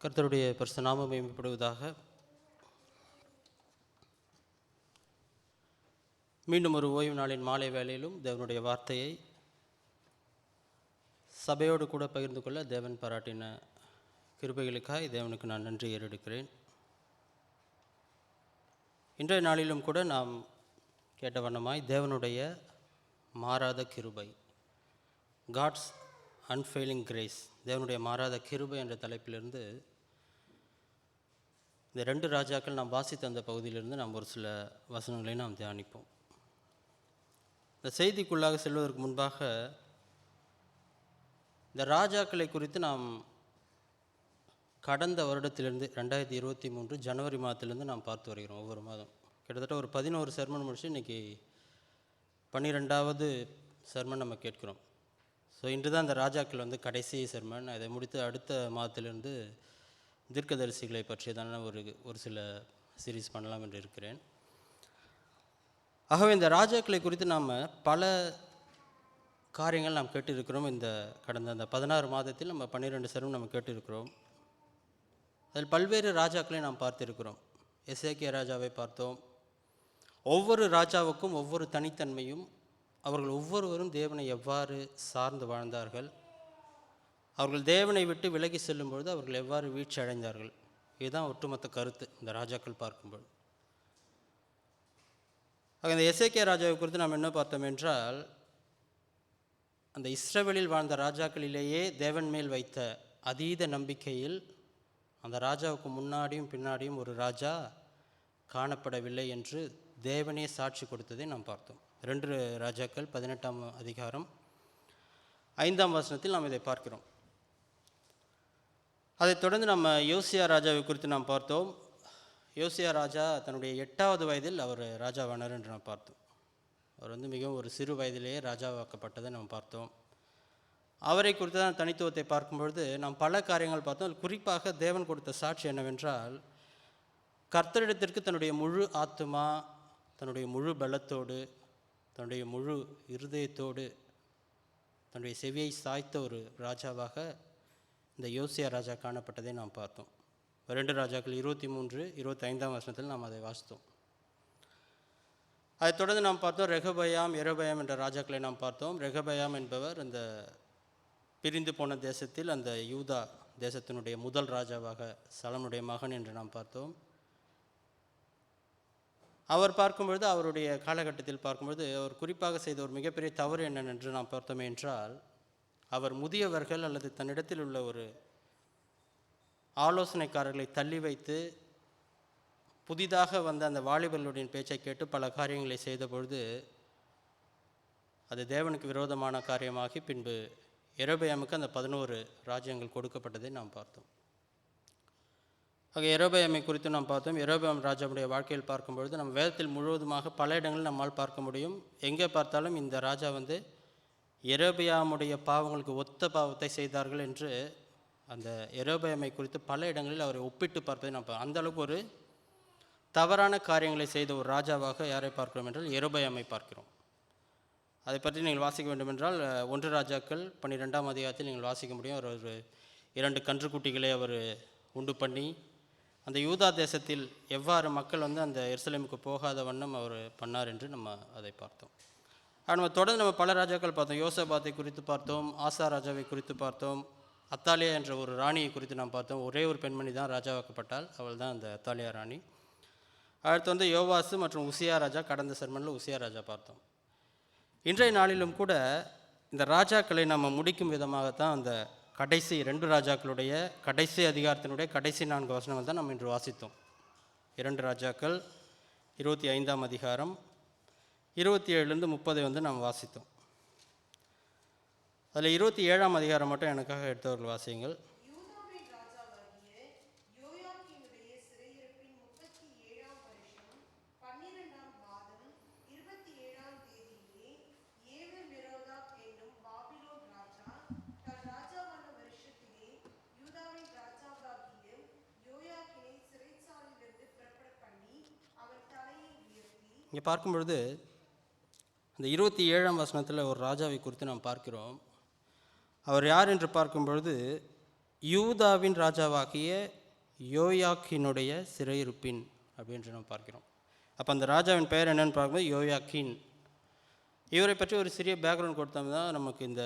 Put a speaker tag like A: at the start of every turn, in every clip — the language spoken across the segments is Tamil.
A: கர்த்தருடைய பரிசுத்த நாமம் மேம்படுவதாக. மீண்டும் ஒரு ஓய்வு நாளின் மாலை வேளையிலும் தேவனுடைய வார்த்தையை சபையோடு கூட பகிர்ந்து கொள்ள தேவன் பாராட்டின கிருபைகளுக்காய் தேவனுக்கு நான் நன்றி ஏறெடுக்கிறேன். இன்றைய நாளிலும் கூட நாம் கேட்ட வண்ணமாய் தேவனுடைய மாறாத கிருபை, காட்ஸ் அன்ஃபெயிலிங் கிரேஸ், தேவனுடைய மாறாத கிருபை என்ற தலைப்பிலிருந்து இந்த 2 ராஜாக்கள் நாம் வாசித்த அந்த பகுதியிலிருந்து நாம் ஒரு சில வசனங்களை நாம் தியானிப்போம். இந்த செய்திக்குள்ளாக செல்வதற்கு முன்பாக இந்த ராஜாக்களை குறித்து நாம் கடந்த வருடத்திலிருந்து 2023 ஜனவரி மாதத்திலிருந்து நாம் பார்த்து வருகிறோம். ஒவ்வொரு மாதம் கிட்டத்தட்ட ஒரு 11 செர்மன் முடிச்சு இன்றைக்கி 12வது செர்மன் நம்ம கேட்கிறோம். ஸோ இன்று தான் அந்த ராஜாக்கள் கடைசி செர்மன். அதை முடித்து அடுத்த மாதத்திலிருந்து தீர்க்கதரிசிகளை பற்றியதான ஒரு சில சீரீஸ் பண்ணலாம் என்று இருக்கிறேன். ஆகவே இந்த ராஜாக்களை குறித்து நாம் பல காரியங்கள் நாம் கேட்டிருக்கிறோம். இந்த கடந்த அந்த 16 மாதத்தில் நம்ம 12 செர்மன் நம்ம கேட்டிருக்கிறோம். அதில் பல்வேறு ராஜாக்களை நாம் பார்த்திருக்கிறோம். எசேக்கியா ராஜாவை பார்த்தோம். ஒவ்வொரு ராஜாவுக்கும் ஒவ்வொரு தனித்தன்மையும், அவர்கள் ஒவ்வொருவரும் தேவனை எவ்வாறு சார்ந்து வாழ்ந்தார்கள், அவர்கள் தேவனை விட்டு விலகி செல்லும் பொழுது அவர்கள் எவ்வாறு வீழ்ச்சி அடைந்தார்கள், இதுதான் ஒட்டுமொத்த கருத்து இந்த ராஜாக்கள் பார்க்கும்போது. ஆக இந்த எசேக்கியா ராஜாவை குறித்து நாம் என்ன பார்த்தோம் என்றால், அந்த இஸ்ரவேலில் வாழ்ந்த ராஜாக்களிலேயே தேவன் மேல் வைத்த அதீத நம்பிக்கையில் அந்த ராஜாவுக்கு முன்னாடியும் பின்னாடியும் ஒரு ராஜா காணப்படவில்லை என்று தேவனே சாட்சி கொடுத்ததை நாம் பார்த்தோம். 2 ராஜாக்கள் 18ஆம் அதிகாரம் 5ஆம் வசனத்தில் நாம் இதை பார்க்கிறோம். அதைத் தொடர்ந்து நம்ம யோசியா ராஜாவை குறித்து நாம் பார்த்தோம். யோசியா ராஜா தன்னுடைய 8வது வயதில் அவர் ராஜாவானார் என்று நாம் பார்த்தோம். அவர் மிகவும் ஒரு சிறு வயதிலேயே ராஜாவாக்கப்பட்டதை நாம் பார்த்தோம். அவரை குறித்து தான் தனித்துவத்தை பார்க்கும்பொழுது நாம் பல காரியங்கள் பார்த்தோம். குறிப்பாக தேவன் கொடுத்த சாட்சி என்னவென்றால், கர்த்தரிடத்திற்கு தன்னுடைய முழு ஆத்துமா, தன்னுடைய முழு பலத்தோடு, தன்னுடைய முழு இருதயத்தோடு தன்னுடைய செவியை சாய்த்த ஒரு ராஜாவாக இந்த யோசியா ராஜா காணப்பட்டதை நாம் பார்த்தோம். 2 ராஜாக்கள் 23, 25ஆம் வசனத்தில் நாம் அதை வாசித்தோம். அதைத் தொடர்ந்து நாம் பார்த்தோம் ரெகபயாம், எரோபயாம் என்ற ராஜாக்களை நாம் பார்த்தோம். ரெகபயாம் என்பவர் அந்த பிரிந்து போன தேசத்தில் அந்த யூதா தேசத்தினுடைய முதல் ராஜாவாக சலமுடைய மகன் என்று நாம் பார்த்தோம். அவர் பார்க்கும்பொழுது, அவருடைய காலகட்டத்தில் பார்க்கும்பொழுது அவர் குறிப்பாக செய்த ஒரு மிகப்பெரிய தவறு என்னென்று நாம் பார்த்தோமே என்றால், அவர் முதியவர்கள் அல்லது தன்னிடத்தில் உள்ள ஒரு ஆலோசனைக்காரர்களை தள்ளி வைத்து புதிதாக வந்த அந்த வாலிபர்களுடைய பேச்சை கேட்டு பல காரியங்களை செய்த பொழுது அது தேவனுக்கு விரோதமான காரியமாகி பின்பு எரோபயாமுக்கு அந்த 11 ராஜ்யங்கள் கொடுக்கப்பட்டதை நாம் பார்த்தோம். ஆக எரோபயாமை குறித்து நாம் பார்த்தோம். எரோபயாம் ராஜாவுடைய வாழ்க்கையில் பார்க்கும்பொழுது நம்ம வேதத்தில் முழுவதுமாக பல இடங்களில் நம்மால் பார்க்க முடியும். எங்கே பார்த்தாலும் இந்த ராஜா எரோபயாமுடைய பாவங்களுக்கு ஒத்த பாவத்தை செய்தார்கள் என்று அந்த எரோபயாமை குறித்து பல இடங்களில் அவரை ஒப்பிட்டு பார்ப்பதை நாம் அந்த அளவுக்கு ஒரு தவறான காரியங்களை செய்த ஒரு ராஜாவாக யாரை பார்க்கிறோம் என்றால் எரோபயாமை பார்க்கிறோம். அதை பற்றி நீங்கள் வாசிக்க வேண்டும் என்றால் 1 ராஜாக்கள் 12ஆம் அதிகாரத்தில் நீங்கள் வாசிக்க முடியும். அவர் ஒரு 2 கன்றுக்குட்டிகளை அவர் உண்டு பண்ணி அந்த யூதா தேசத்தில் எவ்வாறு மக்கள் அந்த எருசலேமுக்கு போகாத வண்ணம் அவர் பண்ணார் என்று நம்ம அதை பார்த்தோம். நம்ம தொடர்ந்து நம்ம பல ராஜாக்கள் பார்த்தோம். யோசபாத்தை குறித்து பார்த்தோம், ஆசா ராஜாவை குறித்து பார்த்தோம், அத்தாலியா என்ற ஒரு ராணியை குறித்து நாம் பார்த்தோம். ஒரே ஒரு பெண்மணி தான் ராஜாவாக்கப்பட்டால், அவள் தான் அந்த அத்தாலியா ராணி. அடுத்து யோவாசு மற்றும் உசியா ராஜா, கடந்த செர்மனில் உசியா ராஜா பார்த்தோம். இன்றைய நாளிலும் கூட இந்த ராஜாக்களை நம்ம முடிக்கும் விதமாகத்தான் அந்த கடைசி 2 ராஜாக்களுடைய கடைசி அதிகாரத்தினுடைய கடைசி 4 வசனங்கள் தான் நம்ம இன்று வாசித்தோம். 2 ராஜாக்கள் 25ஆம் அதிகாரம் 27லேருந்து 30 நாம் வாசித்தோம். அதில் 27ஆம் அதிகாரம் மட்டும் எனக்காக எடுத்தவர்கள் வாசியுங்கள். இங்கே பார்க்கும் பொழுது அந்த 27ஆம் வசனத்தில் ஒரு ராஜாவை குறித்து நாம் பார்க்கிறோம். அவர் யார் என்று பார்க்கும் பொழுது யூதாவின் ராஜாவாகிய யோயாக்கினுடைய சிறையிருப்பின் அப்படின்று நம்ம பார்க்கிறோம். அப்போ அந்த ராஜாவின் பெயர் என்னன்னு பார்க்கும்போது யோயாக்கின். இவரை பற்றி ஒரு சிறிய பேக்ரவுண்ட் கொடுத்தோம்னா நமக்கு இந்த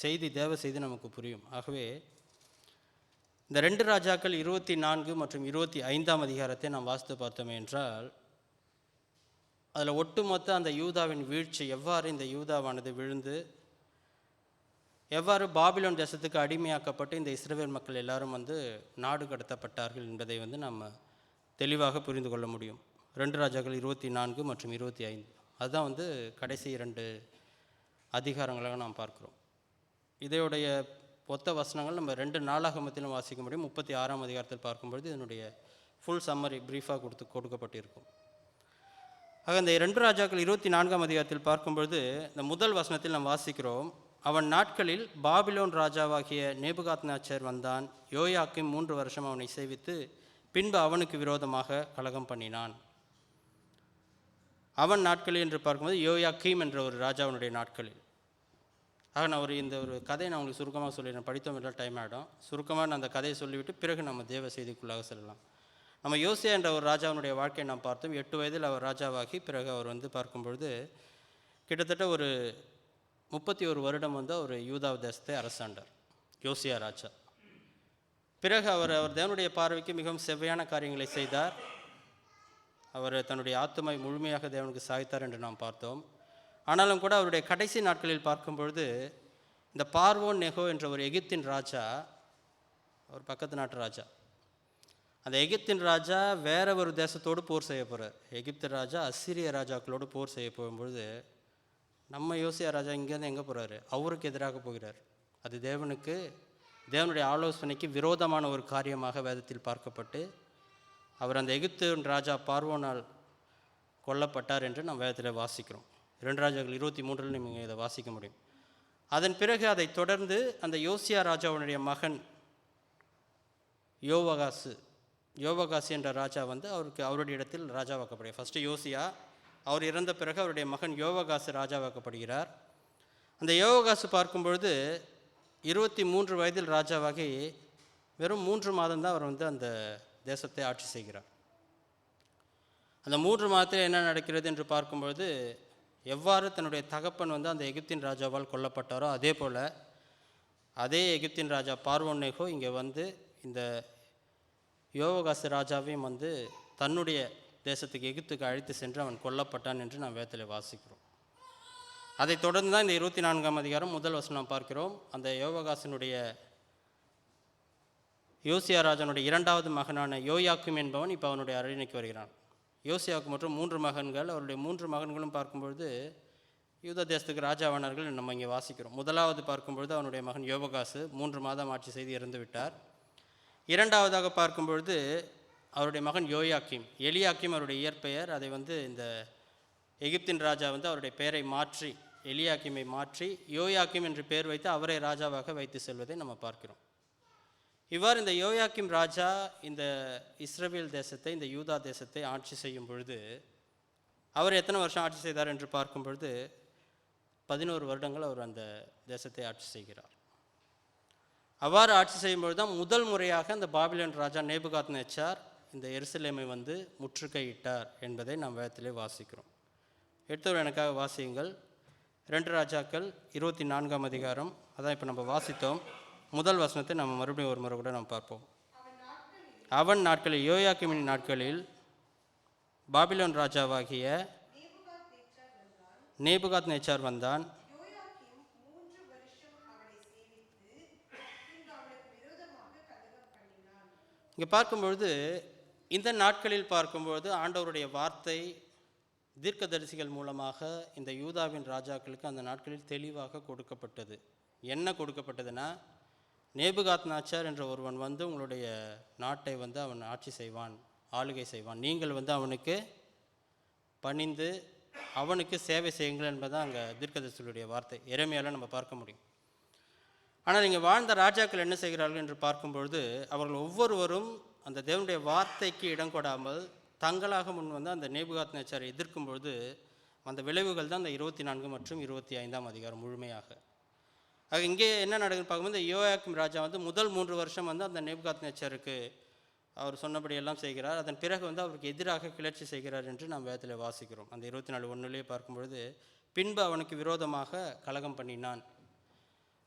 A: செய்தி, தேவ செய்தி நமக்கு புரியும். ஆகவே இந்த 2 ராஜாக்கள் 24 மற்றும் 25ஆம் அதிகாரத்தை நாம் வாசித்து பார்த்தோமே என்றால், அதில் ஒட்டுமொத்த அந்த யூதாவின் வீழ்ச்சி, எவ்வாறு இந்த யூதாவானது விழுந்து எவ்வாறு பாபிலோன் தேசத்துக்கு அடிமையாக்கப்பட்டு இந்த இஸ்ரவேல் மக்கள் எல்லாரும் நாடு கடத்தப்பட்டார்கள் என்பதை நம்ம தெளிவாக புரிந்து கொள்ள முடியும். 2 ராஜாக்கள் 24 மற்றும் 25 அதுதான் கடைசி 2 அதிகாரங்களாக நாம் பார்க்கிறோம். இதையுடைய ஒத்த வசனங்கள் நம்ம 2 நாளாகமத்திலும் வாசிக்க முடியும். 36ஆம் அதிகாரத்தில் பார்க்கும்பொழுது இதனுடைய ஃபுல் சம்மரி ப்ரீஃபாக கொடுக்கப்பட்டிருக்கும். ஆக இந்த 2 ராஜாக்கள் 24ஆம் அதிகாரத்தில் பார்க்கும்பொழுது இந்த முதல் வசனத்தில் நாம் வாசிக்கிறோம், அவன் நாட்களில் பாபிலோன் ராஜாவாகிய நேபுகாத்நேச்சர் வந்தான். யோயாக்கிம் 3 வருஷம் அவனை சேவித்து பின்பு அவனுக்கு விரோதமாக கலகம் பண்ணினான். அவன் நாட்களில் என்று பார்க்கும்போது யோயாக்கீம் என்ற ஒரு ராஜாவினுடைய நாட்களில். ஆக நான் இந்த ஒரு கதையை நான் உங்களுக்கு சுருக்கமாக சொல்லிடுறேன். படித்தோம் என்றால் டைம் ஆகிடும். சுருக்கமாக நான் அந்த கதையை சொல்லிவிட்டு பிறகு நம்ம தேவ செய்திக்குள்ளாக செல்லலாம். நம்ம யோசியா என்ற ஒரு ராஜாவினுடைய வாழ்க்கையை நாம் பார்த்தோம். 8 வயதில் அவர் ராஜாவாகி பிறகு அவர் பார்க்கும்பொழுது கிட்டத்தட்ட ஒரு 31 வருடம் அவர் யூதா தேசத்தை அரசாண்டார், யோசியா ராஜா. பிறகு அவர் தேவனுடைய பார்வைக்கு மிகவும் செவ்வையான காரியங்களை செய்தார். அவர் தன்னுடைய ஆத்துமை முழுமையாக தேவனுக்கு சாய்த்தார் என்று நாம் பார்த்தோம். ஆனாலும் கூட அவருடைய கடைசி நாட்களில் பார்க்கும்பொழுது இந்த பார்வோன் நெகோ என்ற ஒரு எகிப்தின் ராஜா, ஒரு பக்கத்து நாட்டு ராஜா, அந்த எகிப்தின் ராஜா வேற ஒரு தேசத்தோடு போர் செய்ய போகிறார். எகிப்து ராஜா அசிரிய ராஜாக்களோடு போர் செய்ய போகும்பொழுது நம்ம யோசியா ராஜா இங்கேருந்து எங்கே போகிறாரு? அவருக்கு எதிராக போகிறார். அது தேவனுடைய ஆலோசனைக்கு விரோதமான ஒரு காரியமாக வேதத்தில் பார்க்கப்பட்டு அவர் அந்த எகிப்து ராஜா பார்வோனால் கொல்லப்பட்டார் என்று நாம் வேதத்தில் வாசிக்கிறோம். 2 ராஜாக்கள் 23 நீங்கள் இதை வாசிக்க முடியும். அதன் பிறகு அதை தொடர்ந்து அந்த யோசியா ராஜாவுடைய மகன் யோவகாசு என்ற ராஜா அவருடைய இடத்தில் ராஜாவாக்கப்படுகிறார். ஃபஸ்ட்டு யோசியா, அவர் இறந்த பிறகு அவருடைய மகன் யோவகாசு ராஜாவாக்கப்படுகிறார். அந்த யோவகாசு பார்க்கும்பொழுது 23 வயதில் ராஜாவாகி வெறும் 3 மாதம்தான் அவர் அந்த தேசத்தை ஆட்சி செய்கிறார். அந்த 3 மாதத்தில் என்ன நடக்கிறது என்று பார்க்கும்பொழுது, எவ்வாறு தன்னுடைய தகப்பன் அந்த எகிப்தின் ராஜாவால் கொல்லப்பட்டாரோ அதே போல் அதே எகிப்தின் ராஜா பார்வோன் நேகோ இங்கே இந்த யோவகாசு ராஜாவையும் தன்னுடைய தேசத்துக்கு எகிப்துக்கு அழைத்து சென்று அவன் கொல்லப்பட்டான் என்று நாம் வேதத்தில் வாசிக்கிறோம். அதை தொடர்ந்து தான் இந்த 24ஆம் அதிகாரம் முதல் வசனம் பார்க்கிறோம். அந்த யோசியா ராஜனுடைய 2வது மகனான யோயாக்கிம் என்பவன் இப்போ அவனுடைய அரியணைக்கு வருகிறான். யோசியாவுக்கு மற்றும் 3 மகன்கள். அவருடைய 3 மகன்களும் பார்க்கும்பொழுது யூதா தேசத்துக்கு ராஜாவானார்கள் நம்ம இங்கே வாசிக்கிறோம். முதலாவது பார்க்கும்பொழுது அவனுடைய மகன் யோவகாசு 3 மாதம் ஆட்சி செய்து இறந்து விட்டார். 2வதாக பார்க்கும்பொழுது அவருடைய மகன் எலியாக்கிம் அவருடைய இயற்பெயர். அதை இந்த எகிப்தின் ராஜா அவருடைய பெயரை மாற்றி எலியாக்கிமை மாற்றி யோயாக்கிம் என்று பெயர் வைத்து அவரை ராஜாவாக வைத்து செல்வதை நம்ம பார்க்கிறோம். இவ்வாறு இந்த யோயாக்கிம் ராஜா இந்த இஸ்ரவேல் தேசத்தை, இந்த யூதா தேசத்தை ஆட்சி செய்யும் பொழுது அவர் எத்தனை வருஷம் ஆட்சி செய்தார் என்று பார்க்கும் பொழுது 11 வருடங்கள் அவர் அந்த தேசத்தை ஆட்சி செய்கிறார். அவ்வாறு ஆட்சி செய்யும்பொழுது தான் முதல் முறையாக அந்த பாபிலோன் ராஜா நேபுகாத்நேச்சார் இந்த எருசலேமை முற்றுகையிட்டார் என்பதை நாம் வேதத்திலே வாசிக்கிறோம். எடுத்தவர் எனக்காக வாசியுங்கள். 2 ராஜாக்கள் 24ஆம் அதிகாரம், அதான் இப்போ நம்ம வாசித்தோம். முதல் வசனத்தை நம்ம மறுபடியும் ஒரு முறை கூட நாம் பார்ப்போம். அவன் நாட்களில், யோயாக்கிமின் நாட்களில் பாபிலோன் ராஜாவாகிய நேபுகாத்நேச்சார் வந்தான். இங்கே பார்க்கும்பொழுது இந்த நாட்களில் பார்க்கும்பொழுது ஆண்டவருடைய வார்த்தை தீர்க்கதரிசிகள் மூலமாக இந்த யூதாவின் ராஜாக்களுக்கு அந்த நாட்களில் தெளிவாக கொடுக்கப்பட்டது. என்ன கொடுக்கப்பட்டதுன்னா, நேபுகாத்நேச்சார் என்ற ஒருவன் உங்களுடைய நாட்டை அவன் ஆட்சி செய்வான், ஆளுகை செய்வான். நீங்கள் அவனுக்கு பணிந்து அவனுக்கு சேவை செய்யுங்கள் என்பதுதான் அங்கே தீர்க்கதரிசிகளுடைய வார்த்தை. எரேமியாவில் நம்ம பார்க்க முடியும். ஆனால் இங்கே வாழ்ந்த ராஜாக்கள் என்ன செய்கிறார்கள் என்று பார்க்கும்பொழுது அவர்கள் ஒவ்வொருவரும் அந்த தேவனுடைய வார்த்தைக்கு இடம் கொடாமல் தங்களாக முன் அந்த நேபுகாத்நேச்சாரை எதிர்க்கும் பொழுது அந்த விளைவுகள் தான் இந்த 24 மற்றும் 25ஆம் அதிகாரம் முழுமையாக. ஆக இங்கே என்ன நடக்குதுன்னு பார்க்கும்போது, இந்த யோயாக்கிம் ராஜா வந்து முதல் 3 வருஷம் வந்து அந்த நேபுகாத்நேச்சருக்கு அவர் சொன்னபடி எல்லாம் செய்கிறார். அதன் பிறகு வந்து அவருக்கு எதிராக கிளர்ச்சி செய்கிறார் என்று நாம் வேதத்தில் வாசிக்கிறோம். அந்த 24:1 பார்க்கும்பொழுது, பின்பு அவனுக்கு விரோதமாக கலகம் பண்ணினான்.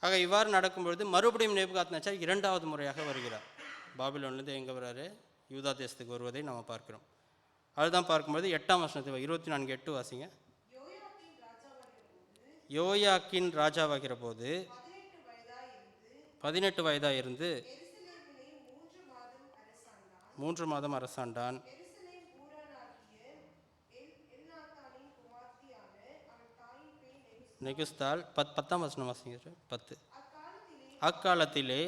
A: ஆக இவ்வாறு நடக்கும்பொழுது மறுபடியும் நேபுகாத்நேச்சர் 2வது முறையாக வருகிறார். பாபிலோன்லேருந்து எங்கே வர்றாரு? யூதா தேசத்துக்கு வருவதை நம்ம பார்க்கிறோம். அதுதான் பார்க்கும்போது 8ஆம் வசனத்தை 24:8 வாசிங்க. யோயாக்கின் ராஜாவாகிற போது 18 வயதாக இருந்து 3 மாதம் அரசாண்டான். நெகுஸ்தால் 10ஆம் வசனம் வாசிங்க. 10. அக்காலத்திலே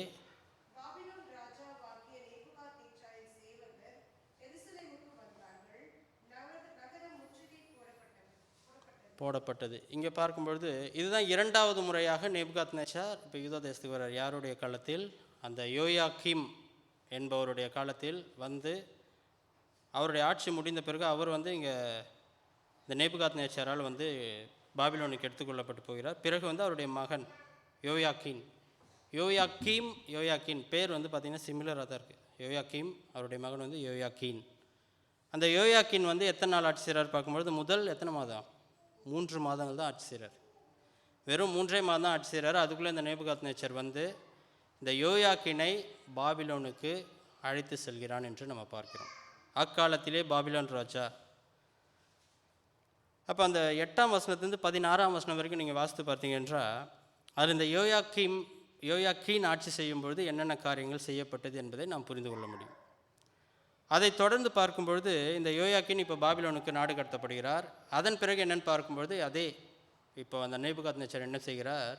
A: போடப்பட்டது. இங்கே பார்க்கும்பொழுது இதுதான் 2வது முறையாக நேபுகாத்நேச்சார் இப்போ யூதா தேசத்துக்கு வர்றார். யாருடைய காலத்தில்? அந்த யோயாக்கிம் என்பவருடைய காலத்தில் வந்து அவருடைய ஆட்சி முடிந்த பிறகு அவர் வந்து இங்கே இந்த நேபுகாத்நேச்சாரால் வந்து பாபிலோனுக்கு எடுத்துக்கொள்ளப்பட்டு போகிறார். பிறகு வந்து அவருடைய மகன் யோயாக்கின் பேர் வந்து பார்த்திங்கன்னா சிமிலராக தான் இருக்குது. யோயாக்கிம், அவருடைய மகன் வந்து யோயாக்கின். அந்த யோயாக்கின் வந்து எத்தனை நாள் ஆட்சி செய்கிறார் பார்க்கும்பொழுது, முதல் எத்தனை மாதம்? 3 மாதங்கள் தான் ஆட்சி செய்கிறார். வெறும் 3 மாதம் தான் ஆட்சி செய்கிறார். அதுக்குள்ளே இந்த நேபுகாத்நேச்சர் வந்து இந்த யோயாக்கினை பாபிலோனுக்கு அழைத்து செல்கிறான் என்று நம்ம பார்க்கிறோம். அக்காலத்திலே பாபிலோன் ராஜா. அப்போ அந்த 8ஆம் வசனத்துலேருந்து 16ஆம் வசனம் வரைக்கும் நீங்கள் வாசித்து பார்த்தீங்க என்றால், அதில் இந்த யோயாக்கீன் ஆட்சி செய்யும்பொழுது என்னென்ன காரியங்கள் செய்யப்பட்டது என்பதை நாம் புரிந்து கொள்ள முடியும். அதை தொடர்ந்து பார்க்கும்பொழுது இந்த யோயாக்கின் இப்போ பாபிலோனுக்கு நாடு கடத்தப்படுகிறார். அதன் பிறகு என்னென்னு பார்க்கும்பொழுது அதே இப்போ அந்த நேபுகாத்நேச்சர் என்ன செய்கிறார்?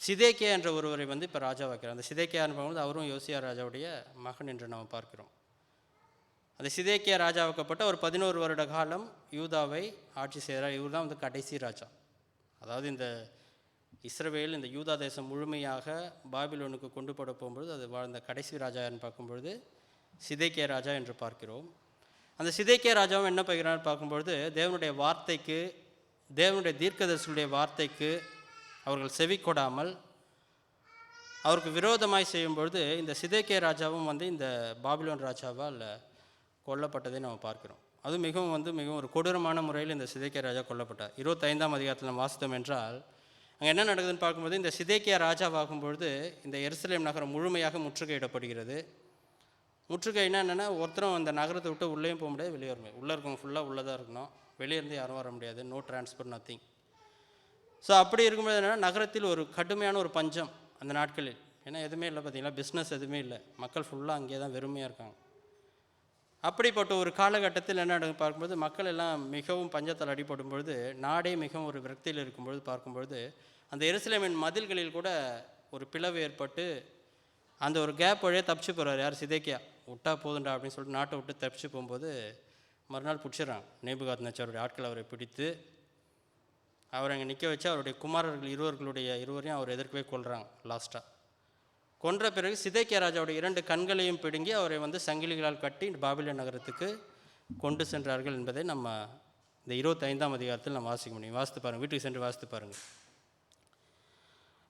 A: சிதேக்கியா என்ற ஒருவரை வந்து இப்போ ராஜா வைக்கிறார். அந்த சிதேக்கியான்னு பார்க்கும்போது அவரும் யோசியா ராஜாவுடைய மகன் என்று நாம் பார்க்கிறோம். அந்த சிதேக்கியா ராஜாவுக்கப்பட்ட ஒரு 11 வருட காலம் யூதாவை ஆட்சி செய்கிறார். இவர் தான் வந்து கடைசி ராஜா. அதாவது இந்த இஸ்ரவேல் இந்த யூதா தேசம் முழுமையாக பாபிலோனுக்கு கொண்டு போட போகும்பொழுது அது வாழ்ந்த கடைசி ராஜான்னு பார்க்கும்பொழுது சிதேக்கியா ராஜா என்று பார்க்கிறோம். அந்த சிதேக்கியா ராஜாவும் என்ன பண்ணுகிறான்னு பார்க்கும்பொழுது, தேவனுடைய வார்த்தைக்கு, தேவனுடைய தீர்க்கதரிசியுடைய வார்த்தைக்கு அவர்கள் செவி கொடாமல் அவருக்கு விரோதமாய் செய்யும்பொழுது இந்த சிதேக்கியா ராஜாவும் வந்து இந்த பாபிலோன் ராஜாவால் கொல்லப்பட்டதை நம்ம பார்க்கிறோம். அது மிகவும் ஒரு கொடூரமான முறையில் இந்த சிதேக்கியா ராஜா கொல்லப்பட்டார். 25ஆம் அதிகாரத்தில் நம்ம வாசித்தோம் என்றால், அங்கே என்ன நடக்குதுன்னு பார்க்கும்போது இந்த சிதேக்கியா ராஜாவாகும்பொழுது இந்த எருசலேம் நகரம் முழுமையாக முற்றுகையிடப்படுகிறது. முற்றுகைன்னா என்னென்னா, ஒருத்தரும் அந்த நகரத்தை விட்டு உள்ளேயும் போக முடியாது, வெளியே வர முடியாது. உள்ளே இருக்கவங்க ஃபுல்லாக உள்ளே தான் இருக்கணும், வெளியே இருந்து யாரும் வர முடியாது. No transport, nothing. ஸோ அப்படி இருக்கும்போது என்னென்னா, நகரத்தில் ஒரு கடுமையான ஒரு பஞ்சம் அந்த நாட்களில். ஏன்னா எதுவுமே இல்லை, பார்த்தீங்களா, பிஸ்னஸ் எதுவுமே இல்லை, மக்கள் ஃபுல்லாக அங்கேயே தான் வெறுமையாக இருக்காங்க. அப்படிப்பட்ட ஒரு காலகட்டத்தில் என்ன நடக்கும் பார்க்கும்போது, மக்கள் எல்லாம் மிகவும் பஞ்சத்தால் அடிபடும் பொழுது, நாடே மிகவும் ஒரு விரக்தியில் இருக்கும்பொழுது பார்க்கும்பொழுது, அந்த எருசலேமின் மதில்களில் கூட ஒரு பிளவு ஏற்பட்டு அந்த ஒரு கேப் வழியாக தப்பிச்சு போகிறார். யார்? சிதேக்கியா. விட்டா போதுண்டா அப்படின்னு சொல்லிட்டு நாட்டை விட்டு தப்பிச்சு போகும்போது மறுநாள் பிடிச்சிடறாங்க. நேபுகாத்நேச்சருடைய ஆட்கள் அவரை பிடித்து அவரை அங்கே நிற்க வச்சு அவருடைய குமாரர்கள் இருவரையும் அவர் எதிர்க்கவே கொள்கிறாங்க. லாஸ்ட்டாக கொன்ற பிறகு சிதேக்கியா ராஜாவுடைய 2 கண்களையும் பிடுங்கி அவரை வந்து சங்கிலிகளால் கட்டி பாபிலோன் நகரத்துக்கு கொண்டு சென்றார்கள் என்பதை நம்ம இந்த 25ஆம் அதிகாரத்தில் நம்ம வாசிக்க முடியும். வாசித்து பாருங்கள், வீட்டுக்கு சென்று வாசித்து பாருங்கள்.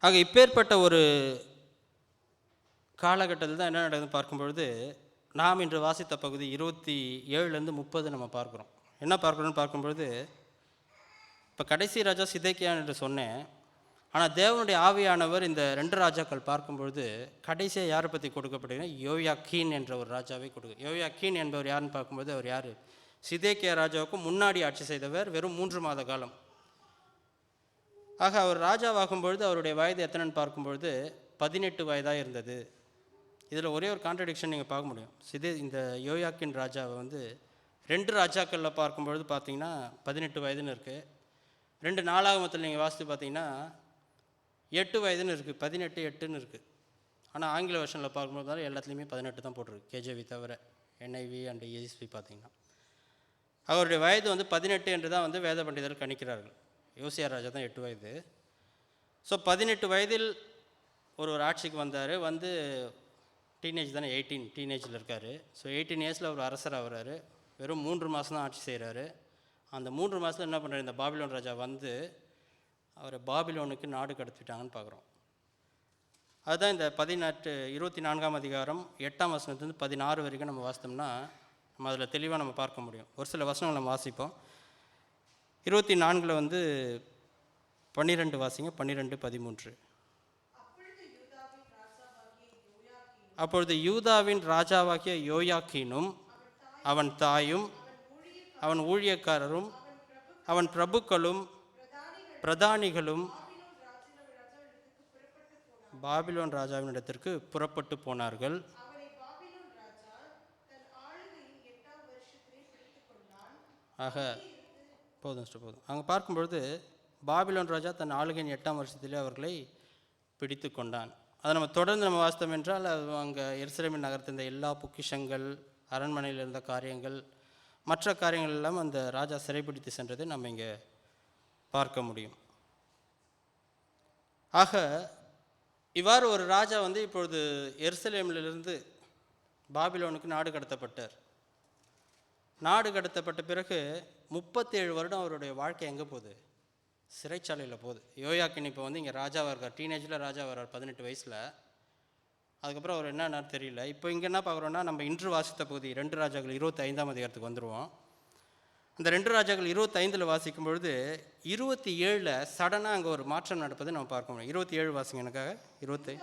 A: ஆக இப்பேற்பட்ட ஒரு காலகட்டத்தில் தான் என்ன நடக்குதுன்னு பார்க்கும்பொழுது, நாம் இன்று வாசித்த பகுதி 27லேருந்து 30 நம்ம பார்க்குறோம். என்ன பார்க்குறோன்னு பார்க்கும்பொழுது, இப்போ கடைசி ராஜா சிதேக்கியான் என்று சொன்னேன். ஆனால் தேவனுடைய ஆவியானவர் இந்த 2 ராஜாக்கள் பார்க்கும்பொழுது கடைசியாக யாரை பற்றி கொடுக்கப்படுதுன்னா, யோயாக்கீன் என்ற ஒரு ராஜாவை யோயாக்கீன் என்பவர் யாருன்னு பார்க்கும்போது, அவர் யார்? சிதேக்கியா ராஜாவுக்கு முன்னாடி ஆட்சி செய்தவர். வெறும் 3 மாத காலம். ஆக அவர் ராஜாவாகும்பொழுது அவருடைய வயது எத்தனைன்னு பார்க்கும்பொழுது 18 வயதாக இருந்தது. இதில் ஒரே ஒரு கான்ட்ரடிக்ஷன் நீங்கள் பார்க்க முடியும். இந்த யோயாக்கின் ராஜாவை வந்து 2 ராஜாக்களில் பார்க்கும்பொழுது பார்த்தீங்கன்னா 18 வயதுன்னு இருக்குது. 2 நாளாகமத்தில் நீங்கள் வாசித்து பார்த்தீங்கன்னா 8 வயதுன்னு இருக்குது, 18 8ன்னு இருக்குது. ஆனால் ஆங்கில வருஷனில் பார்க்கும்போது எல்லாத்துலேயுமே 18 தான் போட்டிருக்கு, கேஜேவி தவிர. என்ஐவி அண்ட் ESV பார்த்தீங்கன்னா அவருடைய வயது வந்து 18 என்று தான் வந்து வேத பண்டிதர்கள் கணிக்கிறார்கள். யோசியா ராஜா தான் 8 வயது. ஸோ 18 வயதில் ஒரு ஆட்சிக்கு வந்தார். வந்து டீனேஜ் தானே, 18 டீனேஜில் இருக்கார். ஸோ 18 இயர்ஸில் அவர் அரசர் ஆகிறாரு. வெறும் 3 மாதம் தான் ஆட்சி செய்கிறாரு. அந்த 3 மாதத்தில் என்ன பண்ணுறாரு, இந்த பாபிலோன் ராஜா வந்து அவரை பாபிலோனுக்கு நாடு கடத்திட்டாங்கன்னு பார்க்குறோம். அதுதான் இந்த 24ஆம் அதிகாரம் 8ஆம் வசனத்துலேருந்து 16 வரைக்கும் நம்ம வாசித்தோம்னா நம்ம அதில் தெளிவாக நம்ம பார்க்க முடியும். ஒரு சில வசனங்கள் நம்ம வாசிப்போம். 24 வந்து 12 வாசிங்க, 12, 13. அப்பொழுது யூதாவின் ராஜாவாகிய யோயாக்கீனும் அவன் தாயும் அவன் ஊழியக்காரரும் அவன் பிரபுக்களும் பிரதானிகளும் பாபிலோன் ராஜாவினிடத்திற்கு புறப்பட்டு போனார்கள். ஆக போதும். அங்கே பார்க்கும்பொழுது பாபிலோன் ராஜா தன் ஆளுகையின் 8ஆம் வருஷத்திலே அவர்களை பிடித்து கொண்டான். அதை நம்ம தொடர்ந்து நம்ம வாசித்தோம் என்றால் அங்கே எருசலேமின் நகரத்தில் இருந்த எல்லா பொக்கிஷங்கள், அரண்மனையில் இருந்த காரியங்கள், மற்ற காரியங்கள் எல்லாம் அந்த ராஜா சிறைப்பிடித்து சென்றதை நம்ம இங்கே பார்க்க முடியும். ஆக இவ்வாறு ஒரு ராஜா வந்து இப்பொழுது எருசலேமிலிருந்து பாபிலோனுக்கு நாடு கடத்தப்பட்டார். நாடு கடத்தப்பட்ட பிறகு 37 வருடம் அவருடைய வாழ்க்கை எங்கே போகுது? சிறைச்சாலையில் போகுது. யோயாக்கின் இப்போ வந்து இங்கே ராஜாவாக இருக்கார். டீனேஜில் ராஜா வர்றார் 18 வயசில். அதுக்கப்புறம் அவர் என்னன்னு தெரியல. இப்போ இங்கே என்ன பார்க்குறோன்னா, நம்ம இன்று வாசித்த பகுதி 2 ராஜாக்கள் 25ஆம் அதிகாரத்துக்கு வந்துடுவோம். அந்த 2 ராஜாக்கள் 25 வாசிக்கும் பொழுது 27 சடனாக அங்கே ஒரு மாற்றம் நடப்பதை நம்ம பார்க்க முடியும். 27 வாசிங்க எனக்காக. 20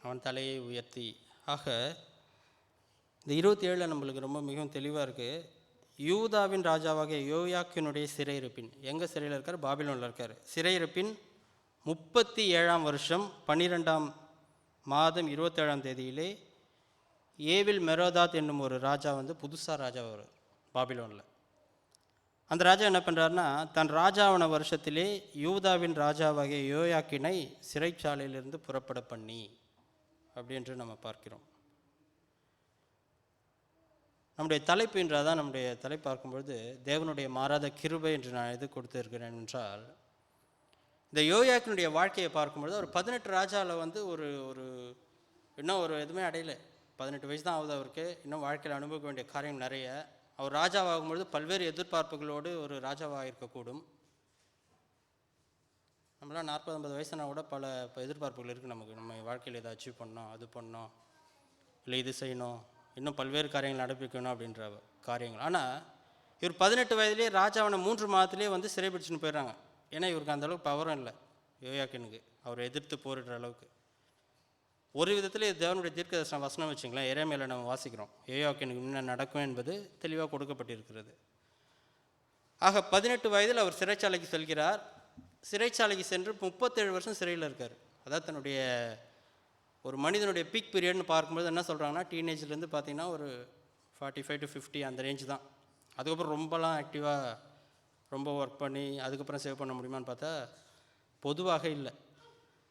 A: அவன் தலையை உயர்த்தி. ஆக இந்த 27 நம்மளுக்கு ரொம்ப மிகவும் தெளிவாக இருக்குது. யூதாவின் ராஜாவாகிய யோயாக்கினுடைய சிறையிருப்பின், எங்கே சிறையில் இருக்கார்? பாபிலோனில் இருக்கார். சிறையிருப்பின் 37ஆம் வருஷம் 12ஆம் மாதம் 27ஆம் தேதியிலே ஏவில் மெரோதாத் என்னும் ஒரு ராஜா வந்து புதுசாக ராஜா வரும் பாபிலோனில். அந்த ராஜா என்ன பண்ணுறாருன்னா, தன் ராஜாவான வருஷத்திலே யூதாவின் ராஜாவாகிய யோயாக்கினை சிறைச்சாலையிலிருந்து புறப்பட பண்ணி அப்படின்று நம்ம பார்க்கிறோம். நம்முடைய தலைப்பு என்றாதான் நம்முடைய தலைப்பு பார்க்கும்பொழுது தேவனுடைய மாறாத கிருபை என்று நான் எது கொடுத்திருக்கிறேன் என்றால், இந்த யோயாக்கினுடைய வாழ்க்கையை பார்க்கும்பொழுது ஒரு 18 ராஜாவில் வந்து ஒரு இன்னும் ஒரு எதுவுமே அடையலை. 18 வயசு தான் ஆகுது அவருக்கு. இன்னும் வாழ்க்கையில் அனுபவிக்க வேண்டிய காரியம் நிறைய. அவர் ராஜாவாகும்பொழுது பல்வேறு எதிர்பார்ப்புகளோடு ஒரு ராஜாவாக இருக்கக்கூடும். நம்மளாம் 40-50 வயசுனா கூட பல எதிர்பார்ப்புகள் இருக்குது நமக்கு. நம்ம வாழ்க்கையில் இதை அச்சீவ் பண்ணோம், அது பண்ணோம், இல்லை இது செய்யணும், இன்னும் பல்வேறு காரியங்கள் நடப்பிக்கணும் அப்படின்ற காரியங்கள். ஆனால் இவர் 18 வயதிலே ராஜாவான 3 மாதத்துலேயே வந்து சிறைப்பிடிச்சுன்னு போயிடுறாங்க. ஏன்னா இவருக்கு அந்தளவுக்கு பவரும் இல்லை யோயாக்கினுக்கு, அவரை எதிர்த்து போரிடுற அளவுக்கு. ஒரு விதத்தில் தேவனுடைய தீர்க்கதரிசன வசனம் வச்சுங்களேன், எரேமியால நம்ம வாசிக்கிறோம், யோயாக்கினுக்கு முன்ன நடக்கும் என்பது தெளிவாக கொடுக்கப்பட்டிருக்கிறது. ஆக 18 வயதில் அவர் சிறைச்சாலைக்கு செல்கிறார். சிறைச்சாலைக்கு சென்று 37 வருஷம் சிறையில் இருக்கார். அதாவது தன்னுடைய ஒரு மனிதனுடைய பீக் பீரியட்னு பார்க்கும்போது என்ன சொல்கிறாங்கன்னா, டீனேஜ்லேருந்து பார்த்தீங்கன்னா ஒரு 45 to 50 அந்த ரேஞ்சு தான். அதுக்கப்புறம் ரொம்பலாம் ஆக்டிவாக ரொம்ப ஒர்க் பண்ணி அதுக்கப்புறம் சேவ் பண்ண முடியுமான்னு பார்த்தா பொதுவாக இல்லை.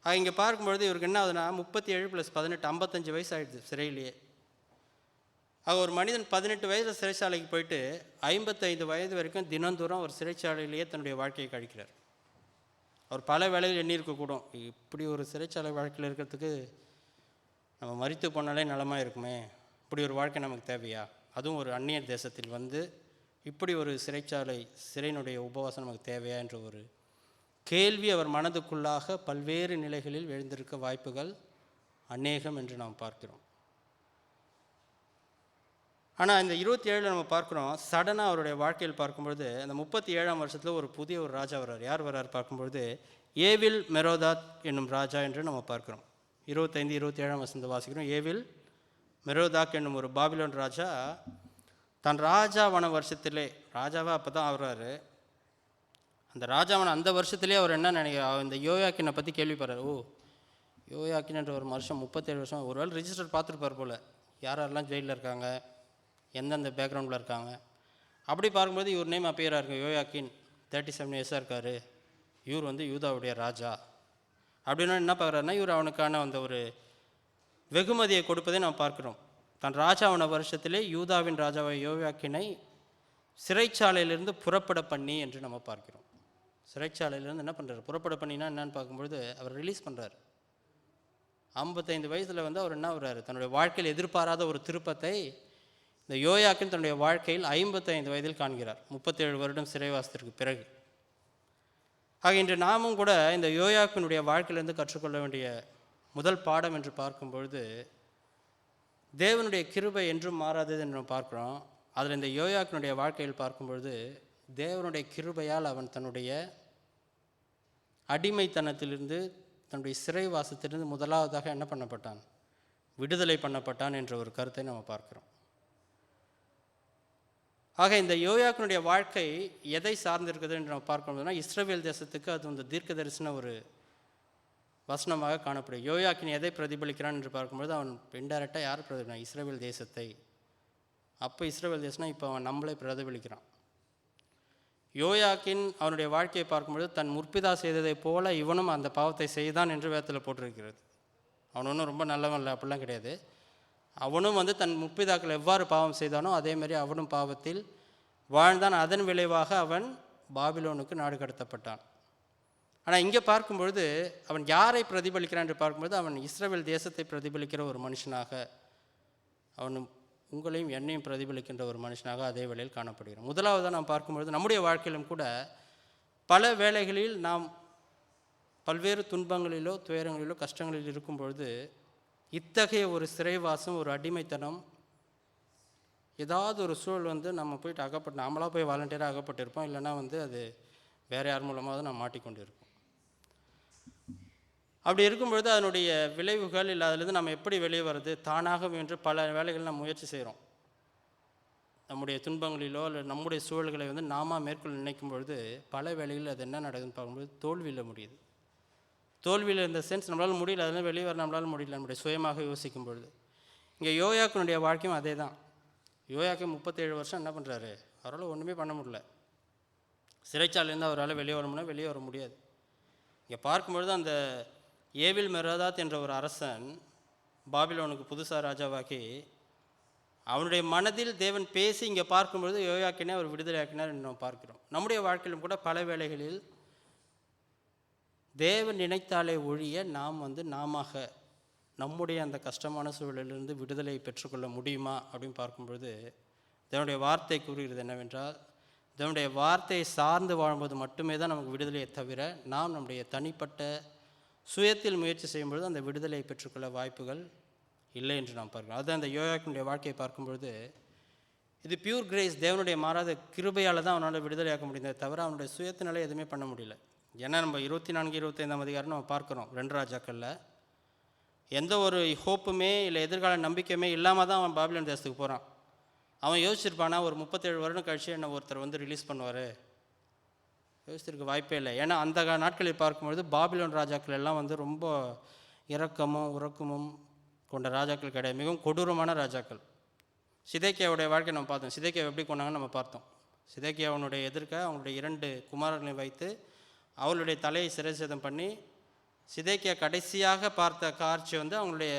A: இங்கே பார்க்கும்பொழுது இவருக்கு என்ன ஆகுதுன்னா, 37 + 18 55 வயசு ஆகிடுது சிறையிலேயே. ஒரு மனிதன் 18 வயதில் சிறைச்சாலைக்கு போயிட்டு 55 வயது வரைக்கும் தினந்தோறும் ஒரு சிறைச்சாலையிலேயே தன்னுடைய வாழ்க்கையை கழிக்கிறார். அவர் பல வேலையில் எண்ணியிருக்கக்கூடும், இப்படி ஒரு சிறைச்சாலை வாழ்க்கையில் இருக்கிறதுக்கு நம்ம மரித்து போனாலே நலமாக இருக்குமே, இப்படி ஒரு வாழ்க்கை நமக்கு தேவையா? அதுவும் ஒரு அந்நிய தேசத்தில் வந்து இப்படி ஒரு சிறையினுடைய உபவாசம் நமக்கு தேவையா என்ற ஒரு கேள்வி அவர் மனதுக்குள்ளாக பல்வேறு நிலைகளில் எழுந்திருக்க வாய்ப்புகள் அநேகம் என்று நாம் பார்க்கிறோம். ஆனால் இந்த 27 நம்ம பார்க்குறோம், சடனாக அவருடைய வாழ்க்கையில் பார்க்கும்பொழுது அந்த 37ஆம் வருஷத்தில் ஒரு புதிய ஒரு ராஜா வர்றார். யார் வர்றார் பார்க்கும்பொழுது ஏவில் மெரோதாத் என்னும் ராஜா என்று நம்ம பார்க்குறோம். 25, 27ஆம் வசனத்தை வாசிக்கிறோம். ஏவில் மெரோதாக் என்னும் ஒரு பாபிலோன் ராஜா தன் ராஜாவான வருஷத்திலே, ராஜாவாக அப்போ தான் ஆகிறாரு, அந்த ராஜாவான அந்த வருஷத்துலேயே அவர் என்ன இந்த யோயாக்கினை பற்றி கேள்விப்படுறார். யோயாக்கின்ற ஒரு வருஷம் 37 வருஷம், ஒரு வேளை ரிஜிஸ்டர் பார்த்துருப்பார் போல், யாரெல்லாம் ஜெயிலில் இருக்காங்க, எந்தெந்த பேக்ரவுண்டில் இருக்காங்க. அப்படி பார்க்கும்போது இவர் நேம் அப்பேராக இருக்கும். யோயாக்கின் 37 இயர்ஸாக இருக்கார், இவர் வந்து யூதாவுடைய ராஜா அப்படின்னா என்ன பார்க்குறாருன்னா, இவர் அவனுக்கான அந்த ஒரு வெகுமதியை கொடுப்பதை நாம் பார்க்குறோம். தன் ராஜாவான வருஷத்திலே யூதாவின் ராஜாவை யோயாக்கினை சிறைச்சாலையிலிருந்து புறப்பட பண்ணி என்று நம்ம பார்க்கிறோம். சிறைச்சாலையிலேருந்து என்ன பண்ணுறாரு, புறப்பட பண்ணினா என்னன்னு பார்க்கும்பொழுது அவர் ரிலீஸ் பண்ணுறாரு. 55 வயசில் வந்து அவர் என்ன வர்றாரு, தன்னுடைய வாழ்க்கையில் எதிர்பாராத ஒரு திருப்பத்தை இந்த யோயாக்கின் தன்னுடைய வாழ்க்கையில் 55 வயதில் காண்கிறார், 37 வருடம் சிறைவாசத்திற்கு பிறகு. ஆக இன்று நாமும் கூட இந்த யோயாக்கினுடைய வாழ்க்கையிலிருந்து கற்றுக்கொள்ள வேண்டிய முதல் பாடம் என்று பார்க்கும்பொழுது, தேவனுடைய கிருபை என்றும் மாறாதது என்று நம்ம பார்க்குறோம். அதில் இந்த யோயாக்கினுடைய வாழ்க்கையில் பார்க்கும்பொழுது தேவனுடைய கிருபையால் அவன் தன்னுடைய அடிமைத்தனத்திலிருந்து, தன்னுடைய சிறைவாசத்திலிருந்து முதலாவதாக என்ன பண்ணப்பட்டான், விடுதலை பண்ணப்பட்டான் என்ற ஒரு கருத்தை நம்ம பார்க்கிறோம். ஆக இந்த யோயாக்கினுடைய வாழ்க்கை எதை சார்ந்திருக்குது என்று நம்ம பார்க்கணும்னா, இஸ்ரவேல் தேசத்துக்கு அது இந்த தீர்க்க தரிசன ஒரு வசனமாக காணப்படும். யோயாக்கின் எதை பிரதிபலிக்கிறான் என்று பார்க்கும்போது அவன் இன்டைரக்டாக யார் பிரதிபலிக்கிறான், இஸ்ரவேல் தேசத்தை. அப்போ இஸ்ரவேல் தேசம்னா இப்போ அவன் நம்மளை பிரதிபலிக்கிறான். யோயாக்கின் அவனுடைய வாழ்க்கையை பார்க்கும்பொழுது தன் முற்பிதா செய்ததை போல இவனும் அந்த பாவத்தை செய்தான் என்று வேதத்தில் போட்டிருக்கிறது. அவன் ஒன்றும் ரொம்ப நல்லவன் இல்லை, அப்படிலாம் கிடையாது. அவனும் வந்து தன் முற்பிதாக்கள் எவ்வாறு பாவம் செய்தானோ அதேமாதிரி அவனும் பாவத்தில் வாழ்ந்தான். அதன் விளைவாக அவன் பாபிலோனுக்கு நாடு கடத்தப்பட்டான். ஆனால் இங்கே பார்க்கும்பொழுது அவன் யாரை பிரதிபலிக்கிறான் என்று பார்க்கும்பொழுது அவன் இஸ்ரவேல் தேசத்தை பிரதிபலிக்கிற ஒரு மனுஷனாக, அவனும் உங்களையும் என்னையும் பிரதிபலிக்கின்ற ஒரு மனுஷனாக அதே வேளையில் காணப்படுகிறோம். முதலாவதாக நாம் பார்க்கும்பொழுது நம்முடைய வாழ்க்கையிலும் கூட பல வேளைகளில் நாம் பல்வேறு துன்பங்களிலோ துயரங்களிலோ கஷ்டங்களில் இருக்கும் பொழுது இத்தகைய ஒரு சிறைவாசம், ஒரு அடிமைத்தனம், ஏதாவது ஒரு சூழல் வந்து நம்ம போயிட்டு அகப்பட்டு நாமளாக போய் வாலண்டியராக அகப்பட்டிருப்போம், இல்லைன்னா வந்து அது வேறு யார் மூலமாக நம்ம மாட்டிக்கொண்டு இருப்போம். அப்படி இருக்கும்பொழுது அதனுடைய விளைவுகள் இல்லை அதிலிருந்து நம்ம எப்படி வெளியே வர்றது, தானாக என்று பல வேலைகள் நம்ம முயற்சி செய்கிறோம். நம்முடைய துன்பங்களிலோ இல்லை நம்முடைய சூழல்களை வந்து நாம மேற்கொள்ள நினைக்கும் பொழுது பல வேலைகளில் அது என்ன நடக்குதுன்னு பார்க்கும்போது தோல்வியில் முடியுது. தோல்வியில் இந்த சென்ஸ் நம்மளால் முடியல, அதெல்லாம் வெளியே வர நம்மளால் முடியல, நம்முடைய சுயமாக யோசிக்கும் பொழுது. இங்கே யோயாக்கினுடைய வாழ்க்கையும் அதே தான். யோயாக்கு 37 வருஷம் என்ன பண்ணுறாரு, அவரால் ஒன்றுமே பண்ண முடியல. சிறைச்சாலையிலேருந்து அவரால் வெளியே வரணும்னா வெளியே வர முடியாது. இங்கே பார்க்கும்பொழுது அந்த ஏவில் மெரோதாத் என்ற ஒரு அரசன் பாபிலோனுக்கு புதுசாக ராஜாவாக்கி அவனுடைய மனதில் தேவன் பேசி இங்கே பார்க்கும்பொழுது யோயாக்கினே அவர் விடுதலை ஆக்கினார் என்று நாம் பார்க்கிறோம். நம்முடைய வாழ்க்கையிலும் கூட பல வேளைகளில் தேவன் நினைத்தாலே ஒழிய நாம் வந்து நம்முடைய அந்த கஷ்டமான சூழலிலிருந்து விடுதலை பெற்றுக்கொள்ள முடியுமா அப்படின்னு பார்க்கும்பொழுது தேவனுடைய வார்த்தை கூறுகிறது என்னவென்றால், தேவனுடைய வார்த்தையை சார்ந்து வாழும்போது மட்டுமே தான் நமக்கு விடுதலையை தவிர நாம் நம்முடைய தனிப்பட்ட சுயத்தில் முயற்சி செய்யும்பொழுது அந்த விடுதலையை பெற்றுக்கொள்ள வாய்ப்புகள் இல்லை என்று நாம் பார்க்கிறோம். அதுதான் அந்த யோயாக்கினுடைய வாழ்க்கையை பார்க்கும்பொழுது இது பியூர் கிரேஸ், தேவனுடைய மாறாத கிருபையால் தான் அவனால் விடுதலையாக்க முடிந்ததை தவிர அவனுடைய சுயத்தினாலே எதுவுமே பண்ண முடியல. ஏன்னா நம்ம 24, 25 அதிகாரம் நம்ம பார்க்குறோம் 2 ராஜாக்களில். எந்த ஒரு ஹோப்புமே இல்லை எதிர்கால நம்பிக்கையுமே இல்லாமல் தான் அவன் பாபிலோன் தேசத்துக்கு போகிறான். அவன் யோசிச்சிருப்பானா ஒரு 37 வருடம் கழிச்சு என்ன ஒருத்தர் வந்து ரிலீஸ் பண்ணுவார், யோசிச்சிருக்க வாய்ப்பே இல்லை. ஏன்னா அந்த நாட்களில் பார்க்கும்பொழுது பாபிலோன் ராஜாக்கள் எல்லாம் வந்து ரொம்ப இரக்கமும் உறக்கமும் கொண்ட ராஜாக்கள் கிடையாது, மிகவும் கொடூரமான ராஜாக்கள். சிதேக்கியாவுடைய வாழ்க்கை நம்ம பார்த்தோம். சிதேக்கியா எப்படி கொண்டாங்கன்னு நம்ம பார்த்தோம். சிதேக்கியாவுடைய எதிர்க்க அவங்களுடைய 2 குமாரர்களை வைத்து அவளுடைய தலையை சிறைச்சேதம் பண்ணி சிதேக்கியா கடைசியாக பார்த்த காட்சி வந்து அவங்களுடைய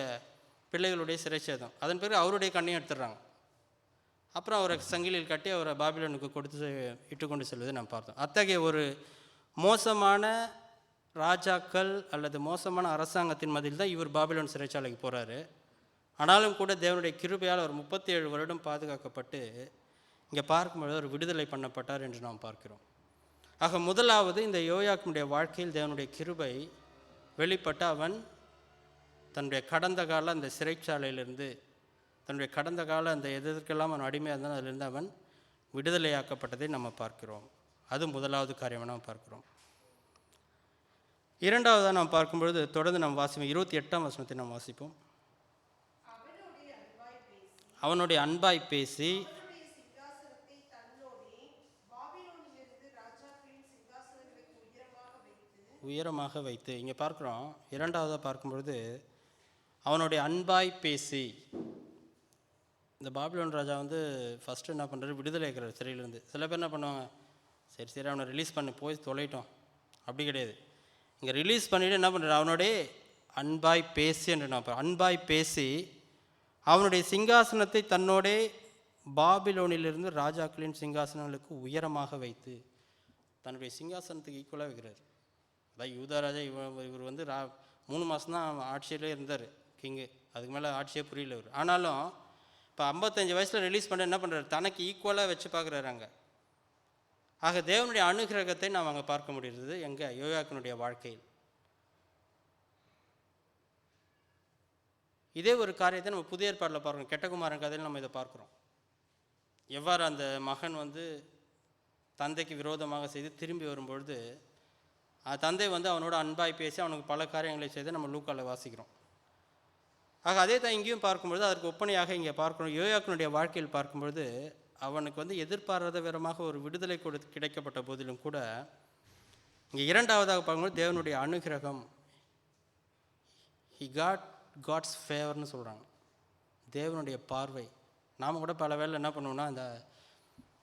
A: பிள்ளைகளுடைய சிறைச்சேதம். அதன் பிறகு அவருடைய கண்ணையும் எடுத்துடுறாங்க. அப்புறம் அவரை சங்கிலியில் கட்டி அவரை பாபிலோனுக்கு கொடுத்து இட்டு கொண்டு செல்வதை நாம் பார்த்தோம். அத்தகைய ஒரு மோசமான ராஜாக்கள் அல்லது மோசமான அரசாங்கத்தின் மத்தியில் தான் இவர் பாபிலோன் சிறைச்சாலைக்கு போகிறாரு. ஆனாலும் கூட தேவனுடைய கிருபையால் அவர் 37 வருடம் பாதுகாக்கப்பட்டு இங்கே பார்க்கும்பொழுது அவர் விடுதலை பண்ணப்பட்டார் என்று நாம் பார்க்கிறோம். ஆக முதலாவது இந்த யோயாக்கினுடைய வாழ்க்கையில் தேவனுடைய கிருபை வெளிப்பட்ட அவன் தன்னுடைய கடந்த கால அந்த சிறைச்சாலையிலிருந்து, தன்னுடைய கடந்த கால அந்த எதற்கெல்லாம் அவன் அடிமையாக இருந்தாலும் அதிலிருந்து அவன் விடுதலையாக்கப்பட்டதை நம்ம பார்க்கிறோம். அது முதலாவது காரியமாக நாம் பார்க்கிறோம். இரண்டாவதாக நாம் பார்க்கும்பொழுது தொடர்ந்து நாம் வாசிப்போம். 28ஆம் வசனத்தை நாம் வாசிப்போம். அவனுடைய அன்பாய் பேசி உயரமாக வைத்து. இங்கே பார்க்குறோம். இரண்டாவதாக பார்க்கும்பொழுது அவனுடைய அன்பாய் பேசி. இந்த பாபிலோன் ராஜா வந்து ஃபஸ்ட்டு என்ன பண்ணுறாரு, விடுதலை ஆகிறார் சிறையிலேருந்து. சில பேர் என்ன பண்ணுவாங்க, சரி அவனை ரிலீஸ் பண்ணி போய் தொலைட்டோம், அப்படி கிடையாது. இங்கே ரிலீஸ் பண்ணிவிட்டு என்ன பண்ணுறாரு, அவனுடைய அன்பாய் பேசி என்று நான் அன்பாய் பேசி அவனுடைய சிங்காசனத்தை தன்னோடே பாபிலோனிலிருந்து ராஜாக்களின் சிங்காசனங்களுக்கு உயரமாக வைத்து தன்னுடைய சிங்காசனத்துக்கு ஈக்குவலாக வைக்கிறார். அதான் யூதா ராஜா இவர் வந்து 3 மாதம் தான் ஆட்சியிலே இருந்தார் கிங்கு. அதுக்கு மேலே ஆட்சியே புரியல இவர். ஆனாலும் இப்போ 55 வயசில் ரிலீஸ் பண்ண என்ன பண்ணுறாரு, தனக்கு ஈக்குவலாக வச்சு பார்க்குறாரு அங்கே. ஆக தேவனுடைய அனுகிரகத்தை நாம் அங்கே பார்க்க முடியுது எங்கே, யோயாக்கினுடைய வாழ்க்கையில். இதே ஒரு காரியத்தை நம்ம புதிய ஏற்பாட்டில் பார்க்குறோம். கெட்டகுமாரன் கதையில் நம்ம இதை பார்க்குறோம். எவ்வாறு அந்த மகன் வந்து தந்தைக்கு விரோதமாக செய்து திரும்பி வரும்பொழுது தந்தை வந்து அவனோட அன்பாய் பேசி அவனுக்கு பல காரியங்களை செய்து நம்ம லூக்காவில் வாசிக்கிறோம். ஆக அதே தான் இங்கேயும் பார்க்கும்பொழுது அதற்கு ஒப்பனையாக இங்கே பார்க்கணும். யோயாக்கினுடைய வாழ்க்கையில் பார்க்கும்பொழுது அவனுக்கு வந்து எதிர்பாராத விதமாக ஒரு விடுதலை கிடைக்கப்பட்ட போதிலும் கூட இங்கே இரண்டாவதாக பார்க்கும்போது தேவனுடைய அனுகிரகம், ஹி காட்ஸ் ஃபேவர்னு சொல்கிறாங்க. தேவனுடைய பார்வை. நாம் கூட பல வேளை என்ன பண்ணுவோம்னா, இந்த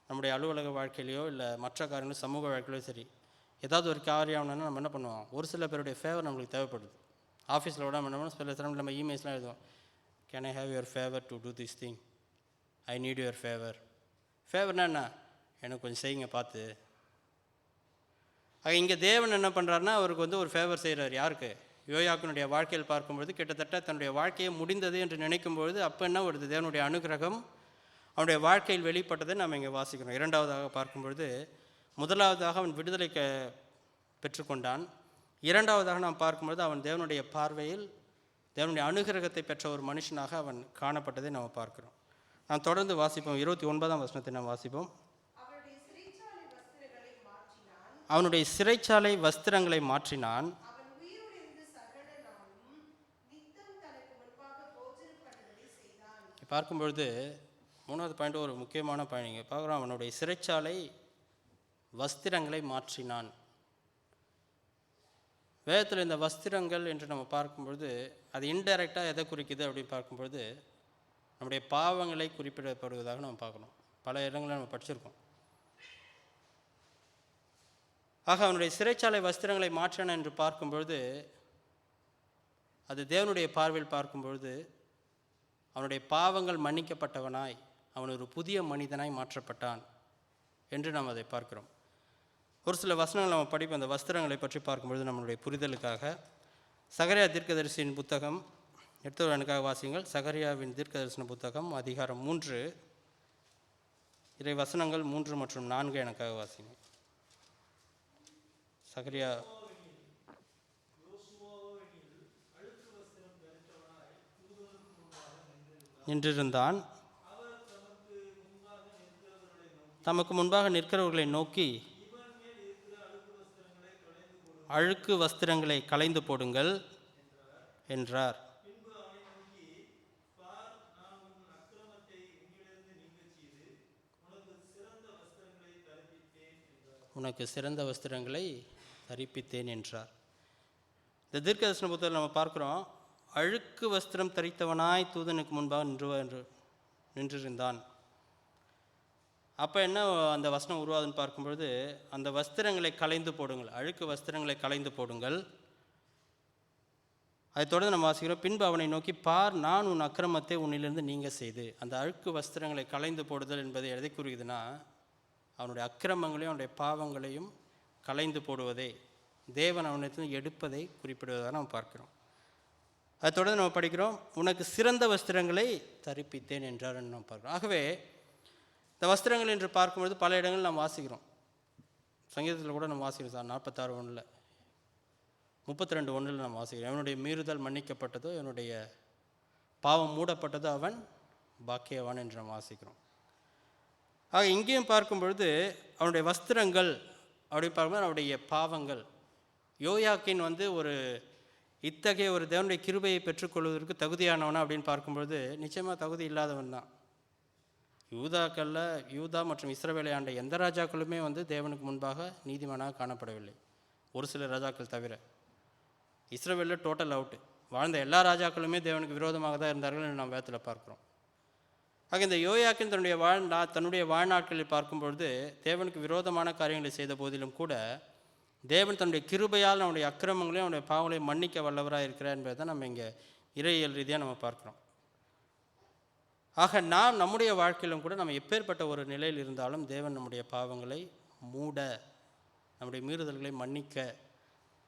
A: நம்முடைய அலுவலக வாழ்க்கையிலையோ இல்லை மற்ற காரியங்களோ சமூக வாழ்க்கையிலையோ சரி, ஏதாவது ஒரு காரியம் ஆகணும்னா நம்ம என்ன பண்ணுவோம், ஒரு சில பேருடைய ஃபேவர் நம்மளுக்கு தேவைப்படுது. ஆஃபீஸில் விட நம்ம சில சமயம் நம்ம இமெயில்ஸ்லாம் எழுதுவோம், can I have your favour to do this thing, I need your favour. ஃபேவர்னா என்ன, எனக்கு கொஞ்சம் செய்யுங்க பார்த்து. ஆக இங்கே தேவன் என்ன பண்ணுறாருன்னா அவருக்கு வந்து ஒரு ஃபேவர் செய்கிறார். யாருக்கு? யோயாக்கினுடைய வாழ்க்கையில் பார்க்கும்பொழுது கிட்டத்தட்ட தன்னுடைய வாழ்க்கையை முடிந்தது என்று நினைக்கும்பொழுது அப்போ என்ன வருது, தேவனுடைய அனுகிரகம் அவனுடைய வாழ்க்கையில் வெளிப்பட்டதை நாம் இங்கே வாசிக்கிறோம். இரண்டாவதாக பார்க்கும்பொழுது முதலாவதாக அவன் விடுதலை பெற்றுக்கொண்டான். இரண்டாவதாக நாம் பார்க்கும்பொழுது அவன் தேவனுடைய பார்வையில் தேவனுடைய அனுகிரகத்தை பெற்ற ஒரு மனுஷனாக அவன் காணப்பட்டதை நாம் பார்க்கிறோம். நாம் தொடர்ந்து வாசிப்போம். 29ஆம் வசனத்தை நாம் வாசிப்போம். அவனுடைய சிறைச்சாலை வஸ்திரங்களை மாற்றினான். பார்க்கும்பொழுது 3வது பாயிண்ட் ஒரு முக்கியமான பாயிண்ட் இங்கே பார்க்குறோம். அவனுடைய சிறைச்சாலை வஸ்திரங்களை மாற்றினான். வேதத்தில் இந்த வஸ்திரங்கள் என்று நம்ம பார்க்கும்பொழுது அது இன்டைரக்டாக எதை குறிக்குது அப்படின்னு பார்க்கும்பொழுது நம்முடைய பாவங்களை குறிப்பிடப்படுவதாக நம்ம பார்க்கணும். பல இடங்களில் நம்ம படிச்சிருக்கோம். ஆக அவனுடைய சிறைச்சாலை வஸ்திரங்களை மாற்றினான் என்று பார்க்கும்பொழுது அது தேவனுடைய பார்வையில் பார்க்கும்பொழுது அவனுடைய பாவங்கள் மன்னிக்கப்பட்டவனாய் அவன் ஒரு புதிய மனிதனாய் மாற்றப்பட்டான் என்று நாம் அதை பார்க்கிறோம். ஒரு சில வசனங்கள் நம்ம படிப்போம். அந்த வஸ்திரங்களை பற்றி பார்க்கும்பொழுது நம்மளுடைய புரிதலுக்காக சகரியா தீர்க்கதரிசியின் புத்தகம் எடுத்து எனக்காக வாசியுங்கள். சகரியாவின் தீர்க்கதரிசன புத்தகம் அதிகாரம் 3 இறை வசனங்கள் 3 மற்றும் 4 எனக்காக வாசிங்க. சகரியா நின்றிருந்தான். தமக்கு முன்பாக நிற்கிறவர்களை நோக்கி அழுக்கு வஸ்திரங்களை களைந்து போடுங்கள் என்றார். உனக்கு சிறந்த வஸ்திரங்களை தரிப்பித்தேன் என்றார். இந்த தீர்க்கதரிசன புத்தகத்தில் நம்ம பார்க்குறோம், அழுக்கு வஸ்திரம் தரித்தவனாய் தூதனுக்கு முன்பாக நின்றிருந்தான். அப்போ என்ன அந்த வசனம் உருவாதுன்னு பார்க்கும்பொழுது அந்த வஸ்திரங்களை களைந்து போடுங்கள், அழுக்கு வஸ்திரங்களை களைந்து போடுங்கள். அதை தொடர்ந்து நம்ம வாசிக்கிறோம். பின்பு அவனை நோக்கி பார், நான் உன் அக்கிரமத்தை உன்னிலிருந்து நீங்க செய்து. அந்த அழுக்கு வஸ்திரங்களை களைந்து போடுதல் என்பதை எதை கூறுகிறதுனா அவனுடைய அக்கிரமங்களையும் அவனுடைய பாவங்களையும் களைந்து போடுவதை, தேவன் அவனிடத்தில் எடுப்பதை குறிப்பிடுவதாக நாம் பார்க்கிறோம். அதை தொடர்ந்து நம்ம படிக்கிறோம், உனக்கு சிறந்த வஸ்திரங்களை தரிப்பித்தேன் என்றார் நம்ம பார்க்கிறோம். ஆகவே இந்த வஸ்திரங்கள் என்று பார்க்கும்பொழுது பல இடங்கள் நாம் வாசிக்கிறோம். சங்கீதத்தில் கூட நம்ம வாசிக்கிறோம். சார் 46:1 32:1 நம்ம வாசிக்கிறோம். அவனுடைய மீறுதல் மன்னிக்கப்பட்டதோ என்னுடைய பாவம் மூடப்பட்டதோ அவன் பாக்கியவான் என்று நம்ம வாசிக்கிறோம். ஆக இங்கேயும் பார்க்கும்பொழுது அவனுடைய வஸ்திரங்கள் அப்படி பார்க்கும்போது அவனுடைய பாவங்கள். யோயாக்கின் ஒரு இத்தகைய ஒரு தேவனுடைய கிருபையை பெற்றுக்கொள்வதற்கு தகுதியானவனா அப்படின்னு பார்க்கும்பொழுது நிச்சயமாக தகுதி இல்லாதவன் தான். யூதா மற்றும் இஸ்ரவேலை ஆண்ட எந்த ராஜாக்களுமே தேவனுக்கு முன்பாக நீதிமானாக காணப்படவில்லை, ஒரு சில ராஜாக்கள் தவிர. இஸ்ரவேலில் டோட்டல் அவுட்டு. வாழ்ந்த எல்லா ராஜாக்களுமே தேவனுக்கு விரோதமாக தான் இருந்தார்கள் என்று நாம் வேதத்தில் பார்க்குறோம். ஆக இந்த யோயாக்கின் தன்னுடைய வாழ்நாட்களில் பார்க்கும்பொழுது தேவனுக்கு விரோதமான காரியங்களை செய்த போதிலும் கூட தேவன் தன்னுடைய கிருபையால் அவனுடைய அக்கிரமங்களையும் அவனுடைய பாவங்களையும் மன்னிக்க வல்லவராக இருக்கிறார் என்பதை தான் நம்ம இங்கே இறையியல் ரீதியாக நம்ம பார்க்குறோம். ஆக நாம் நம்முடைய வாழ்க்கையிலும் கூட நம்ம எப்பேற்பட்ட ஒரு நிலையில் இருந்தாலும் தேவன் நம்முடைய பாவங்களை மூட, நம்முடைய மீறுதல்களை மன்னிக்க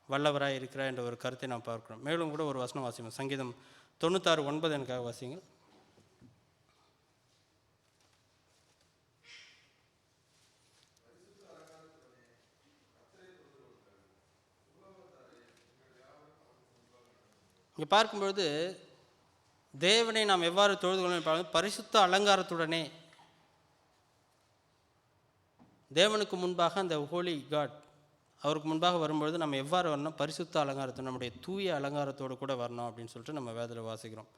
A: வல்லவராய் இருக்கிறார் என்ற ஒரு கருத்தை நாம் பார்க்கிறோம். மேலும் கூட ஒரு வசனம் வாசிப்போம். சங்கீதம் 96:9 எனக்காக வாசிங்க. இங்கே பார்க்கும்பொழுது தேவனை நாம் எவ்வாறு தொழுது கொள்ள, பரிசுத்த அலங்காரத்துடனே தேவனுக்கு முன்பாக அந்த ஹோலி காட் அவருக்கு முன்பாக வரும்பொழுது நம்ம எவ்வாறு வரணும்? பரிசுத்த அலங்காரத்தோடு, நம்முடைய தூய அலங்காரத்தோடு கூட வரணும் அப்படின்னு சொல்லிட்டு நம்ம வேதத்தில் வாசிக்கிறோம்.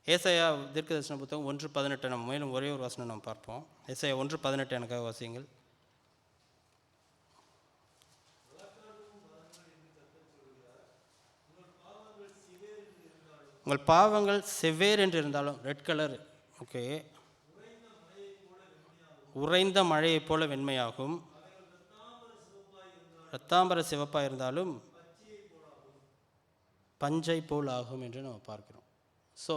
A: ஏசாயா தீர்க்கதரிசன புத்தகம் 1:18 நம்ம மேலும் ஒரே ஒரு வசனம் நம்ம பார்ப்போம். ஏசாயா 1:18 எனக்காக வாசிங்கள். உங்கள் பாவங்கள் செவ்வேர் என்று இருந்தாலும், ரெட் கலர், ஓகே, உறைந்த மழையைப் போல வெண்மையாகும், இரத்தாம்பர சிவப்பாக இருந்தாலும் பஞ்சை போல் ஆகும் என்று நம்ம பார்க்கிறோம். ஸோ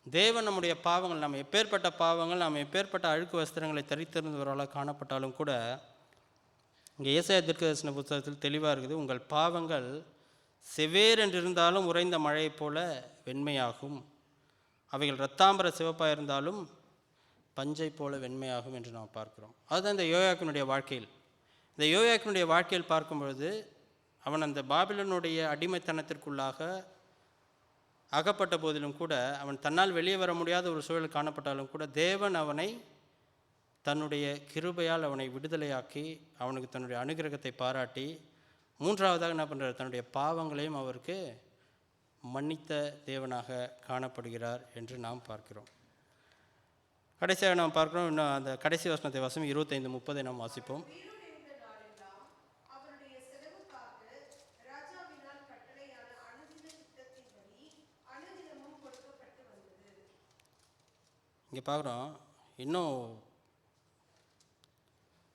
A: தேவன் நம்முடைய பாவங்கள், நம்ம எப்பேற்பட்ட பாவங்கள், நம்ம எப்பேற்பட்ட அழுக்கு வஸ்திரங்களை தரித்திருந்தவர்களாக காணப்பட்டாலும் கூட இங்கே ஏசாயா தீர்க்கதரிசன புத்தகத்தில் தெளிவாக இருக்குது. உங்கள் பாவங்கள் செவ்வேர் என்று இருந்தாலும் உறைந்த மழையைப் போல வெண்மையாகும், அவைகள் இரத்தாம்பர சிவப்பாக இருந்தாலும் பஞ்சை போல வெண்மையாகும் என்று நாம் பார்க்கிறோம். அதுதான் இந்த யோயாக்கினுடைய வாழ்க்கையில். இந்த யோயாக்கினுடைய வாழ்க்கையில் பார்க்கும்பொழுது அவன் அந்த பாபிலோனுடைய அடிமைத்தனத்திற்குள்ளாக அகப்பட்ட போதிலும் கூட, அவன் தன்னால் வெளியே வர முடியாத ஒரு சூழல் காணப்பட்டாலும் கூட, தேவன் அவனை தன்னுடைய கிருபையால் அவனை விடுதலையாக்கி அவனுக்கு தன்னுடைய அனுகிரகத்தை பாராட்டி, மூன்றாவதாக என்ன பண்ணுறார்? தன்னுடைய பாவங்களையும் அவருக்கு மன்னித்த தேவனாக காணப்படுகிறார் என்று நாம் பார்க்கிறோம். கடைசியாக நாம் பார்க்கிறோம், இன்னும் அந்த கடைசி வசனத்தை வாசிப்போம். 25:30 நாம் வாசிப்போம். இங்கே பார்க்குறோம், இன்னும்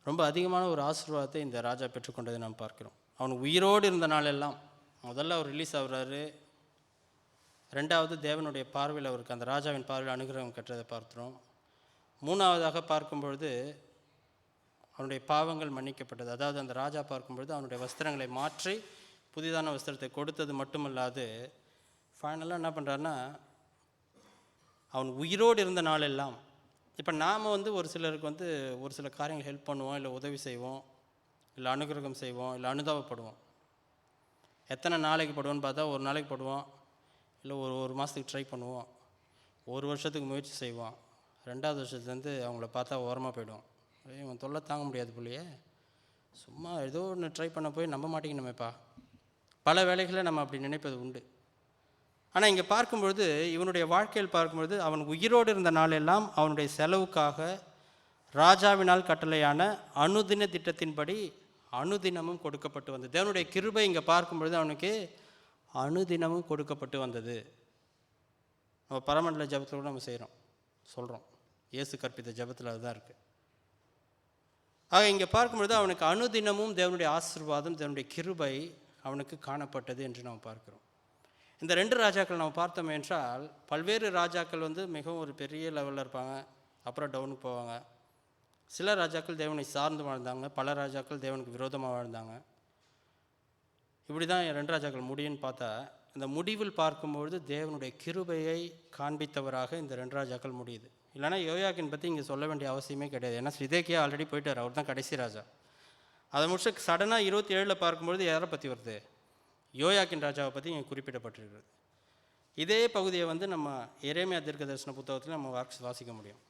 A: ரொம்ப அதிகமான ஒரு ஆசீர்வாதத்தை இந்த ராஜா பெற்றுக்கொண்டதை நாம் பார்க்கிறோம். அவன் உயிரோடு இருந்த நாளெல்லாம், முதல்ல அவர் ரிலீஸ் ஆகுறாரு, ரெண்டாவது தேவனுடைய பார்வையில் அவருக்கு, அந்த ராஜாவின் பார்வையில் அனுகிரகம் கற்றதை பார்க்கிறோம். மூணாவதாக பார்க்கும்பொழுது அவனுடைய பாவங்கள் மன்னிக்கப்பட்டது. அதாவது அந்த ராஜா பார்க்கும்பொழுது அவனுடைய வஸ்திரங்களை மாற்றி புதிதான வஸ்திரத்தை கொடுத்தது மட்டுமல்லாது, ஃபைனலாக என்ன பண்ணுறாருன்னா, அவன் உயிரோடு இருந்த நாளெல்லாம், இப்போ நாம் ஒரு சிலருக்கு ஒரு சில காரியங்கள் ஹெல்ப் பண்ணுவோம், இல்லை உதவி செய்வோம், இல்லை அனுகிரகம் செய்வோம், இல்லை அனுதாபப்படுவோம். எத்தனை நாளைக்கு படுவோன்னு பார்த்தா, ஒரு நாளைக்கு படுவோம், இல்லை ஒரு மாதத்துக்கு ட்ரை பண்ணுவோம், ஒரு வருஷத்துக்கு முயற்சி செய்வோம், ரெண்டாவது வருஷத்துலேருந்து அவங்கள பார்த்தா ஓரமாக போய்டும். இவன் தொல்லை தாங்க முடியாது போலையே, சும்மா ஏதோ ஒன்று ட்ரை பண்ண போய் நம்ப மாட்டேங்கணுமேப்பா. பல வேலைகளை நம்ம அப்படி நினைப்பது உண்டு. ஆனால் இங்கே பார்க்கும்பொழுது, இவனுடைய வாழ்க்கையில் பார்க்கும்பொழுது, அவன் உயிரோடு இருந்த நாளெல்லாம் அவனுடைய செலவுக்காக ராஜாவினால் கட்டளையான அனுதின திட்டத்தின்படி அனுதினமும் கொடுக்கப்பட்டு வந்தது. தேவனுடைய கிருபை இங்கே பார்க்கும்பொழுது அவனுக்கு அனுதினமும் கொடுக்கப்பட்டு வந்தது. நம்ம பரமண்டல ஜபத்தில் கூட நம்ம செய்கிறோம், சொல்கிறோம், இயேசு கற்பித்த ஜபத்தில் அதுதான் இருக்குது. ஆக இங்கே பார்க்கும்பொழுது அவனுக்கு அனுதினமும் தேவனுடைய ஆசீர்வாதம், தேவனுடைய கிருபை அவனுக்கு காணப்பட்டது என்று நாம் பார்க்கிறோம். இந்த ரெண்டு ராஜாக்கள் நம்ம பார்த்தோம் என்றால், பல்வேறு ராஜாக்கள் மிகவும் ஒரு பெரிய லெவலில் இருப்பாங்க, அப்புறம் டவுனுக்கு போவாங்க. சில ராஜாக்கள் தேவனை சார்ந்து வாழ்ந்தாங்க, பல ராஜாக்கள் தேவனுக்கு விரோதமாக வாழ்ந்தாங்க. இப்படி தான் ரெண்டு ராஜாக்கள் முடியும்னு பார்த்தா, இந்த முடிவில் பார்க்கும்பொழுது தேவனுடைய கிருபையை காண்பித்தவராக இந்த ரெண்டு ராஜாக்கள் முடியுது. இல்லைனா யோயாக்கின் பற்றி இங்கே சொல்ல வேண்டிய அவசியமே கிடையாது. ஏன்னா சிதேக்கியா ஆல்ரெடி போயிட்டார், அவர் தான் கடைசி ராஜா. அதை முடிச்சு சடனாக 27 பார்க்கும்பொழுது யாரை பற்றி வருது? யோயாக்கின் ராஜாவை பற்றி இங்கே குறிப்பிடப்பட்டிருக்கிறது. இதே பகுதியை நம்ம எரேமியா தீர்க்கதரிசன புத்தகத்தில் நம்ம வாசிக்க முடியும்.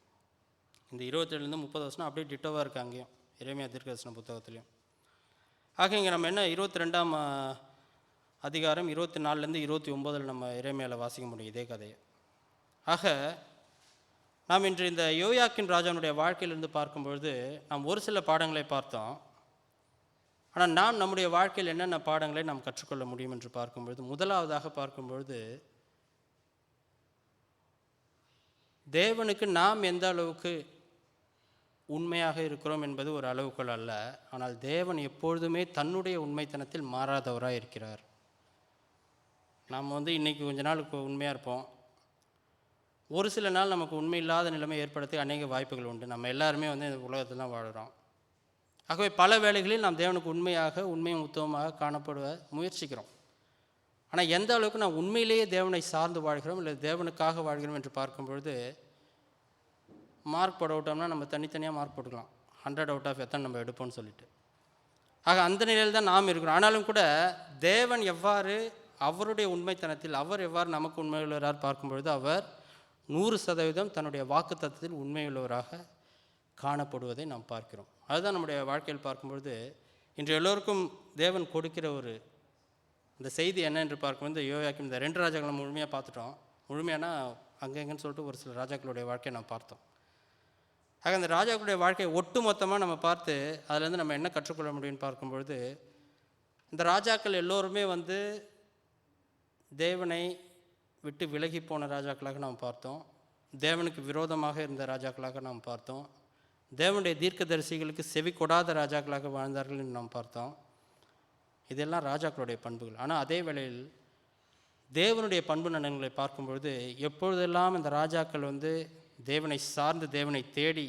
A: இந்த 27-30 வருஷம் அப்படியே டிட்டோவாக இருக்குது அங்கேயும், எரேமியா தீர்க்கதரிசன புத்தகத்துலேயும். ஆக இங்கே நம்ம என்ன 22ஆம் அதிகாரம் 24-29 நம்ம எரேமியாவில் வாசிக்க முடியும் இதே கதையை. ஆக நாம் இன்று இந்த யோயாக்கின் ராஜாவுடைய வாழ்க்கையிலிருந்து பார்க்கும்பொழுது நாம் ஒரு சில பாடங்களை பார்த்தோம். ஆனால் நாம் நம்முடைய வாழ்க்கையில் என்னென்ன பாடங்களை நாம் கற்றுக்கொள்ள முடியும் என்று பார்க்கும்பொழுது, முதலாவதாக பார்க்கும்பொழுது, தேவனுக்கு நாம் எந்த அளவுக்கு உண்மையாக இருக்கிறோம் என்பது ஒரு அளவுக்குள் அல்ல. ஆனால் தேவன் எப்பொழுதுமே தன்னுடைய உண்மைத்தனத்தில் மாறாதவராக இருக்கிறார். நாம் இன்றைக்கி கொஞ்ச நாள் உண்மையாக இருப்போம், ஒரு சில நாள் நமக்கு உண்மை இல்லாத நிலைமை ஏற்படுத்தி அநேக வாய்ப்புகள் உண்டு. நம்ம எல்லாருமே வந்து இந்த உலகத்தில் தான் வாழ்கிறோம். ஆகவே பல வேளைகளில் நாம் தேவனுக்கு உண்மையாக உண்மையும் உத்தமமாக காணப்படுவ முயற்சிக்கிறோம். ஆனால் எந்த அளவுக்கு நாம் உண்மையிலேயே தேவனை சார்ந்து வாழ்கிறோம் இல்லை தேவனுக்காக வாழ்கிறோம் என்று பார்க்கும்பொழுது மார்க் போட விட்டோம்னா நம்ம தனித்தனியாக மார்க் போட்டுக்கலாம். 100 அவுட் ஆஃப் எத்தனை நம்ம எடுப்போம்னு சொல்லிட்டு. ஆக அந்த நிலையில் தான் நாம் இருக்கிறோம். ஆனாலும் கூட தேவன் எவ்வாறு அவருடைய உண்மைத்தனத்தில் அவர் எவ்வாறு நமக்கு உண்மையுள்ளவராக பார்க்கும்பொழுது அவர் 100% தன்னுடைய வாக்குத்தத்தத்தில் உண்மையுள்ளவராக காணப்படுவதை நாம் பார்க்கிறோம். அதுதான் நம்முடைய வாழ்க்கையில் பார்க்கும்பொழுது இன்று எல்லோருக்கும் தேவன் கொடுக்கிற ஒரு இந்த செய்தி என்ன என்று பார்க்கும்போது யோயாக்கீம் இந்த 2 ராஜாக்களை முழுமையாக பார்த்துட்டோம். முழுமையானா அங்கெங்கன்னு சொல்லிட்டு ஒரு சில ராஜாக்களுடைய வாழ்க்கையை நாம் பார்த்தோம். ஆக அந்த ராஜாக்களுடைய வாழ்க்கையை ஒட்டு மொத்தமாக நம்ம பார்த்து அதுலேருந்து நம்ம என்ன கற்றுக்கொள்ள முடியும்னு பார்க்கும்பொழுது இந்த ராஜாக்கள் எல்லோருமே வந்து தேவனை விட்டு விலகி போன ராஜாக்களாக நாம் பார்த்தோம். தேவனுக்கு விரோதமாக இருந்த ராஜாக்களாக நாம் பார்த்தோம். தேவனுடைய தீர்க்கதரிசிகளுக்கு செவி கொடாத ராஜாக்களாக வாழ்ந்தார்கள் என்று நாம் பார்த்தோம். இதெல்லாம் ராஜாக்களுடைய பண்புகள். ஆனால் அதே வேளையில் தேவனுடைய பண்பு நலன்களை பார்க்கும்பொழுது எப்பொழுதெல்லாம் இந்த ராஜாக்கள் வந்து தேவனை சார்ந்து தேவனை தேடி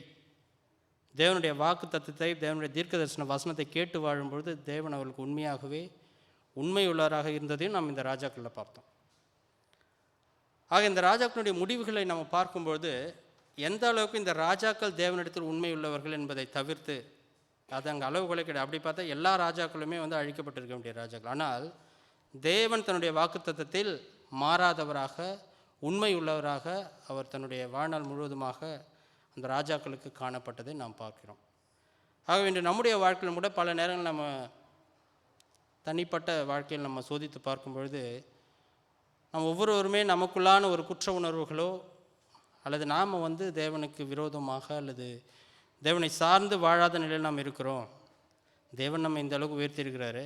A: தேவனுடைய வாக்கு தத்துவத்தை தேவனுடைய தீர்க்க தரிசன வசனத்தை கேட்டு வாழும்பொழுது தேவன் அவர்களுக்கு உண்மையாகவே உண்மையுள்ளவராக இருந்ததையும் நாம் இந்த ராஜாக்களில் பார்த்தோம். ஆக இந்த ராஜாக்களுடைய முடிவுகளை நம்ம பார்க்கும்பொழுது எந்த அளவுக்கு இந்த ராஜாக்கள் தேவனிடத்தில் உண்மையுள்ளவர்கள் என்பதை தவிர்த்து அது அங்கே அளவுகளை கிடையாது. அப்படி பார்த்தா எல்லா ராஜாக்களுமே வந்து அழிக்கப்பட்டிருக்க வேண்டிய ராஜாக்கள். ஆனால் தேவன் தன்னுடைய வாக்குத்தத்தத்தில் மாறாதவராக உண்மை உள்ளவராக அவர் தன்னுடைய வாழ்நாள் முழுவதுமாக அந்த ராஜாக்களுக்கு காணப்பட்டதை நாம் பார்க்கிறோம். ஆகவே இன்று நம்முடைய வாழ்க்கையிலும் கூட பல நேரங்கள் நம்ம தனிப்பட்ட வாழ்க்கையில் நம்ம சோதித்து பார்க்கும் பொழுது நம்ம ஒவ்வொருவருமே நமக்குள்ளான ஒரு குற்ற உணர்வுகளோ அல்லது நாம் வந்து தேவனுக்கு விரோதமாக அல்லது தேவனை சார்ந்து வாழாத நிலையில் நாம் இருக்கிறோம். தேவன் நம்ம இந்த அளவுக்கு உயர்த்தியிருக்கிறாரு,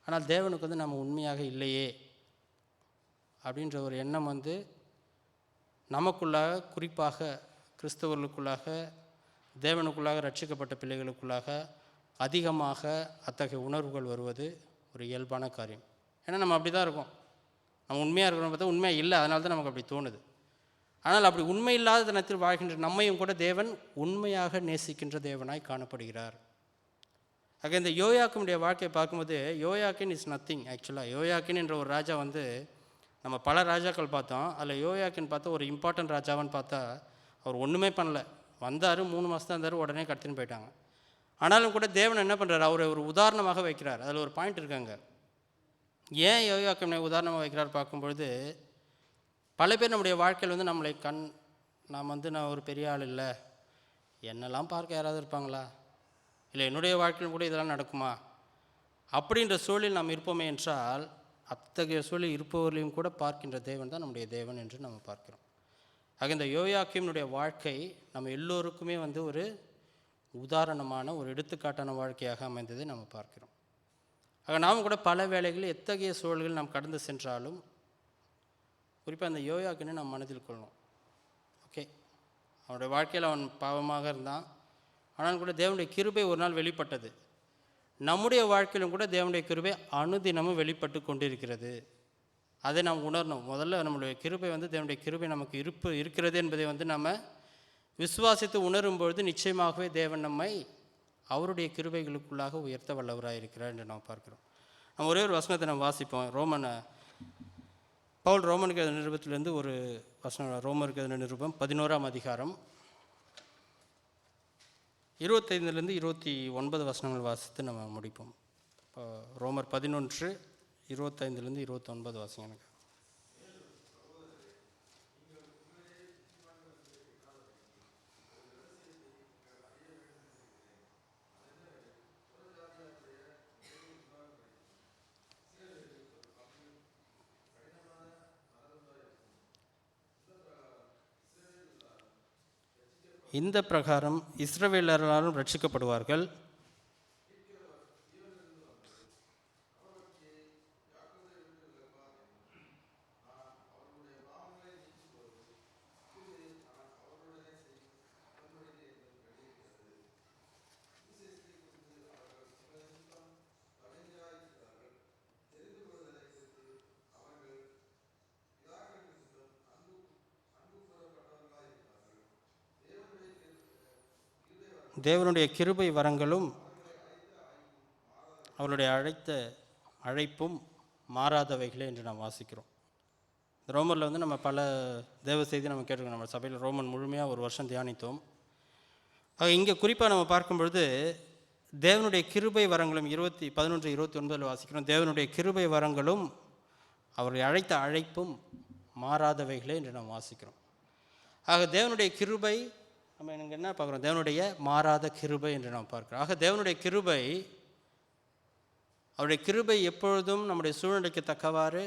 A: ஆனால் தேவனுக்கு வந்து நம்ம உண்மையாக இல்லையே அப்படின்ற ஒரு எண்ணம் வந்து நமக்குள்ளாக குறிப்பாக கிறிஸ்தவர்களுக்குள்ளாக தேவனுக்குள்ளாக ரட்சிக்கப்பட்ட பிள்ளைகளுக்குள்ளாக அதிகமாக அத்தகைய உணர்வுகள் வருவது ஒரு இயல்பான காரியம். ஏன்னா நம்ம அப்படி தான் இருக்கோம். நம்ம உண்மையாக இருக்கிறோம் பார்த்தா உண்மையாக இல்லை, அதனால தான் நமக்கு அப்படி தோணுது. ஆனால் அப்படி உண்மை இல்லாத தினத்தில் வாழ்கின்ற நம்மையும் கூட தேவன் உண்மையாக நேசிக்கின்ற தேவனாய் காணப்படுகிறார். ஆக இந்த யோயாக்கினுடைய வாழ்க்கையை பார்க்கும்போது யோயாக்கின் இஸ் நத்திங். ஆக்சுவலாக யோயாக்கின் என்ற ஒரு ராஜா வந்து நம்ம பல ராஜாக்கள் பார்த்தோம். அதில் யோயாக்கின் பார்த்தா ஒரு இம்பார்ட்டன்ட் ராஜாவான்னு பார்த்தா அவர் ஒன்றுமே பண்ணல. வந்தார், 3 மாதம் தான் இருந்தார், உடனே கடத்தின்னு போயிட்டாங்க. ஆனாலும் கூட தேவன் என்ன பண்ணுறாரு, அவரை ஒரு உதாரணமாக வைக்கிறார். அதில் ஒரு பாயிண்ட் இருக்காங்க. ஏன் யோயாக்கினை உதாரணமாக வைக்கிறார் பார்க்கும்பொழுது பல பேர் நம்முடைய வாழ்க்கையில் வந்து நம்மளை நான் ஒரு பெரிய ஆள் இல்லை, என்னெல்லாம் பார்க்க யாராவது இருப்பாங்களா, இல்லை என்னுடைய வாழ்க்கையில் கூட இதெல்லாம் நடக்குமா அப்படின்ற சூழலில் நாம் இருப்போமே என்றால் அத்தகைய சூழலில் இருப்பவர்களையும் கூட பார்க்கின்ற தேவன் தான் நம்முடைய தேவன் என்று நம்ம பார்க்கிறோம். ஆக இந்த யோயாக்கீமுடைய வாழ்க்கை நம்ம எல்லோருக்குமே வந்து ஒரு உதாரணமான ஒரு எடுத்துக்காட்டான வாழ்க்கையாக அமைந்ததை நம்ம பார்க்கிறோம். ஆக நாம் கூட பல வேளைகளில் எத்தகைய சூழல்கள் நாம் கடந்து சென்றாலும் குறிப்பாக அந்த யோயாக்கினை நாம் மனதில் கொள்ளணும். ஓகே, அவனுடைய வாழ்க்கையில் அவன் பாவமாக இருந்தான், ஆனால் கூட தேவனுடைய கிருபை ஒரு நாள் வெளிப்பட்டது. நம்முடைய வாழ்க்கையிலும் கூட தேவனுடைய கிருபை அனுதினமும் வெளிப்பட்டு கொண்டிருக்கிறது. அதை நாம் உணரணும். முதல்ல நம்முடைய கிருபை வந்து தேவனுடைய கிருபை நமக்கு இருக்கிறது என்பதை வந்து நம்ம விசுவாசித்து உணரும்பொழுது நிச்சயமாகவே தேவன் நம்மை அவருடைய கிருபைகளுக்குள்ளாக உயர்த்த வல்லவராக இருக்கிறார் என்று நாம் பார்க்கிறோம். நம்ம ஒரே ஒரு வசனத்தை நம்ம வாசிப்போம். பவுல் ரோமனுக்கு எழுதின நிருபத்திலிருந்து ஒரு வசனம். ரோமருக்கு எழுதின நிருபம் 11ஆம் அதிகாரம் 25 29 வசனங்கள் வாசித்து நம்ம முடிப்போம். இப்போ ரோமர் 11 25 29 வாசிங்க. இந்த பிரகாரம் இஸ்ரவேலராலும் ரட்சிக்கப்படுவார்கள். தேவனுடைய கிருபை வரங்களும் அவருடைய அழைப்பும் மாறாதவைகளே என்று நாம் வாசிக்கிறோம். ரோமரில் வந்து நம்ம பல தேவ செய்தி நம்ம கேட்டிருக்கோம். நம்ம சபையில் ரோமன் முழுமையாக ஒரு வருஷம் தியானித்தோம். ஆக இங்கே குறிப்பாக நம்ம பார்க்கும்பொழுது தேவனுடைய கிருபை வரங்களும் 11:29 வாசிக்கிறோம். தேவனுடைய கிருபை வரங்களும் அவரை அழைத்த அழைப்பும் மாறாதவைகளே என்று நாம் வாசிக்கிறோம். ஆக தேவனுடைய கிருபை நம்ம எனக்கு என்ன பார்க்குறோம்? தேவனுடைய மாறாத கிருபை என்று நாம் பார்க்கிறோம். ஆக தேவனுடைய கிருபை, அவருடைய கிருபை எப்பொழுதும் நம்முடைய சூழ்நிலைக்கு தக்கவாறு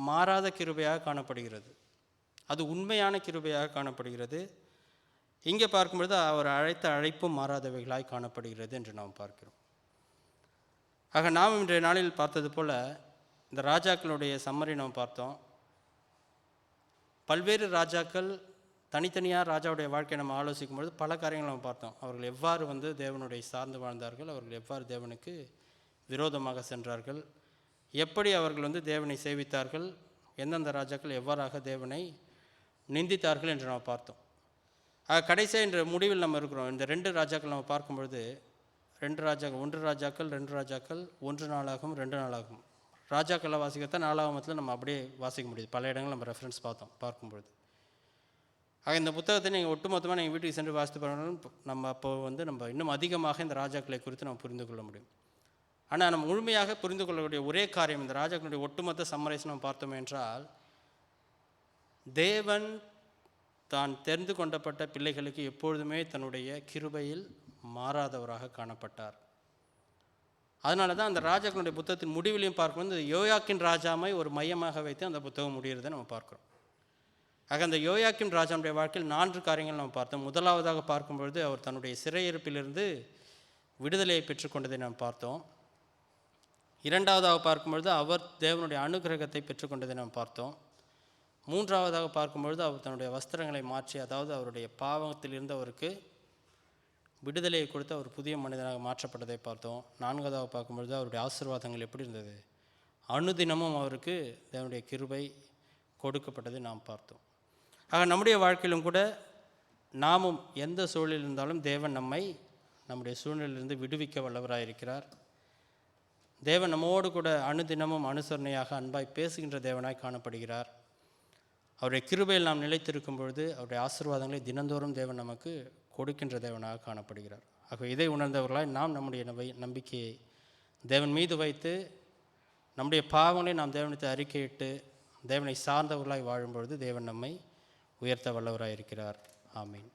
A: மாறாத கிருபையாக காணப்படுகிறது. அது உண்மையான கிருபையாக காணப்படுகிறது. இங்கே பார்க்கும்பொழுது அவர் அழைத்த அழைப்பும் மாறாதவைகளாய் காணப்படுகிறது என்று நாம் பார்க்கிறோம். ஆக நாம் இன்றைய நாளில் பார்த்தது போல் இந்த ராஜாக்களுடைய சம்மரி நாம் பார்த்தோம். பல்வேறு ராஜாக்கள் தனித்தனியாக ராஜாவுடைய வாழ்க்கையை நம்ம ஆலோசிக்கும் பொழுது பல காரியங்கள் நம்ம பார்த்தோம். அவர்கள் எவ்வாறு வந்து தேவனுடைய சார்ந்து வாழ்ந்தார்கள், அவர்கள் எவ்வாறு தேவனுக்கு விரோதமாக சென்றார்கள், எப்படி அவர்கள் வந்து தேவனை சேவித்தார்கள், எந்தெந்த ராஜாக்கள் எவ்வாறாக தேவனை நிந்தித்தார்கள் என்று நாம் பார்த்தோம். கடைசியாக என்ற முடிவில் நம்ம இருக்கிறோம். இந்த 2 ராஜாக்கள் நம்ம பார்க்கும்பொழுது 1 ராஜாக்கள் 1 நாளாகும் 2 நாளாகும். ராஜாக்களை வாசிக்கிறத 4ஆகமத்தில் நம்ம அப்படியே வாசிக்க முடியுது. பல இடங்கள் நம்ம ரெஃபரன்ஸ் பார்க்கும்பொழுது. இந்த புத்தகத்தை நீங்கள் ஒட்டுமொத்தமாக நீங்கள் வீட்டுக்கு சென்று வாசித்து பாருங்கள். நம்ம அப்போ வந்து நம்ம இன்னும் அதிகமாக இந்த ராஜாக்களை குறித்து நம்ம புரிந்து கொள்ள முடியும். ஆனால் நம்ம முழுமையாக புரிந்து கொள்ளக்கூடிய ஒரே காரியம், இந்த ராஜாக்களுடைய ஒட்டுமொத்த சம்மரைஸ் நம்ம பார்த்தோம் என்றால், தேவன் தான் தெரிந்து கொண்டப்பட்ட பிள்ளைகளுக்கு எப்பொழுதுமே தன்னுடைய கிருபையில் மாறாதவராக காணப்பட்டார். அதனால தான் அந்த ராஜாக்களுடைய புத்தகத்தின் முடிவிலையும் பார்க்கும்போது யோயாக்கின் ராஜாமை ஒரு மையமாக வைத்து அந்த புத்தகம் முடிகிறதை நம்ம பார்க்குறோம். ஆக அந்த யோயாக்கின் ராஜாவுடைய வாழ்க்கையில் 4 காரியங்கள் நம்ம பார்த்தோம். முதலாவதாக பார்க்கும்பொழுது அவர் தன்னுடைய சிறையிருப்பிலிருந்து விடுதலையை பெற்றுக்கொண்டதை நாம் பார்த்தோம். 2ஆவதாக பார்க்கும்பொழுது அவர் தேவனுடைய அனுகிரகத்தை பெற்றுக்கொண்டதை நாம் பார்த்தோம். 3ஆவதாக பார்க்கும்பொழுது அவர் தன்னுடைய வஸ்திரங்களை மாற்றி, அதாவது அவருடைய பாவத்திலிருந்து அவருக்கு விடுதலையை கொடுத்து அவர் புதிய மனிதனாக மாற்றப்பட்டதை பார்த்தோம். 4ஆவதாக பார்க்கும்பொழுது அவருடைய ஆசீர்வாதங்கள் எப்படி இருந்தது, அனுதினமும் அவருக்கு தேவனுடைய கிருபை கொடுக்கப்பட்டதை நாம் பார்த்தோம். ஆக நம்முடைய வாழ்க்கையிலும் கூட நாமும் எந்த சூழலில் இருந்தாலும் தேவன் நம்மை நம்முடைய சூழ்நிலையிலிருந்து விடுவிக்க வல்லவராக இருக்கிறார். தேவன் நம்மோடு கூட அனுதினமும் அனுசரணையாக அன்பாய் பேசுகின்ற தேவனாய் காணப்படுகிறார். அவருடைய கிருபையில் நாம் நிலைத்திருக்கும் பொழுது அவருடைய ஆசீர்வாதங்களை தினந்தோறும் தேவன் நமக்கு கொடுக்கின்ற தேவனாக காணப்படுகிறார். ஆகவே இதை உணர்ந்தவர்களாய் நாம் நம்முடைய நம்பிக்கையை தேவன் மீது வைத்து நம்முடைய பாவங்களை நாம் தேவனுக்கு அறிக்கையிட்டு தேவனை சார்ந்தவர்களாய் வாழும்பொழுது தேவன் நம்மை உயர்த்த வல்லவராக இருக்கிறார். ஆமீன்.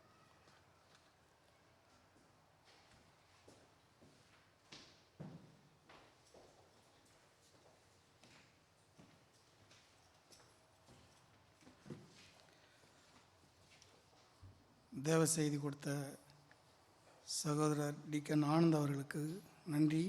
B: தேவ செய்தி கொடுத்த சகோதரர் டிகன் ஆனந்த் அவர்களுக்கு நன்றி.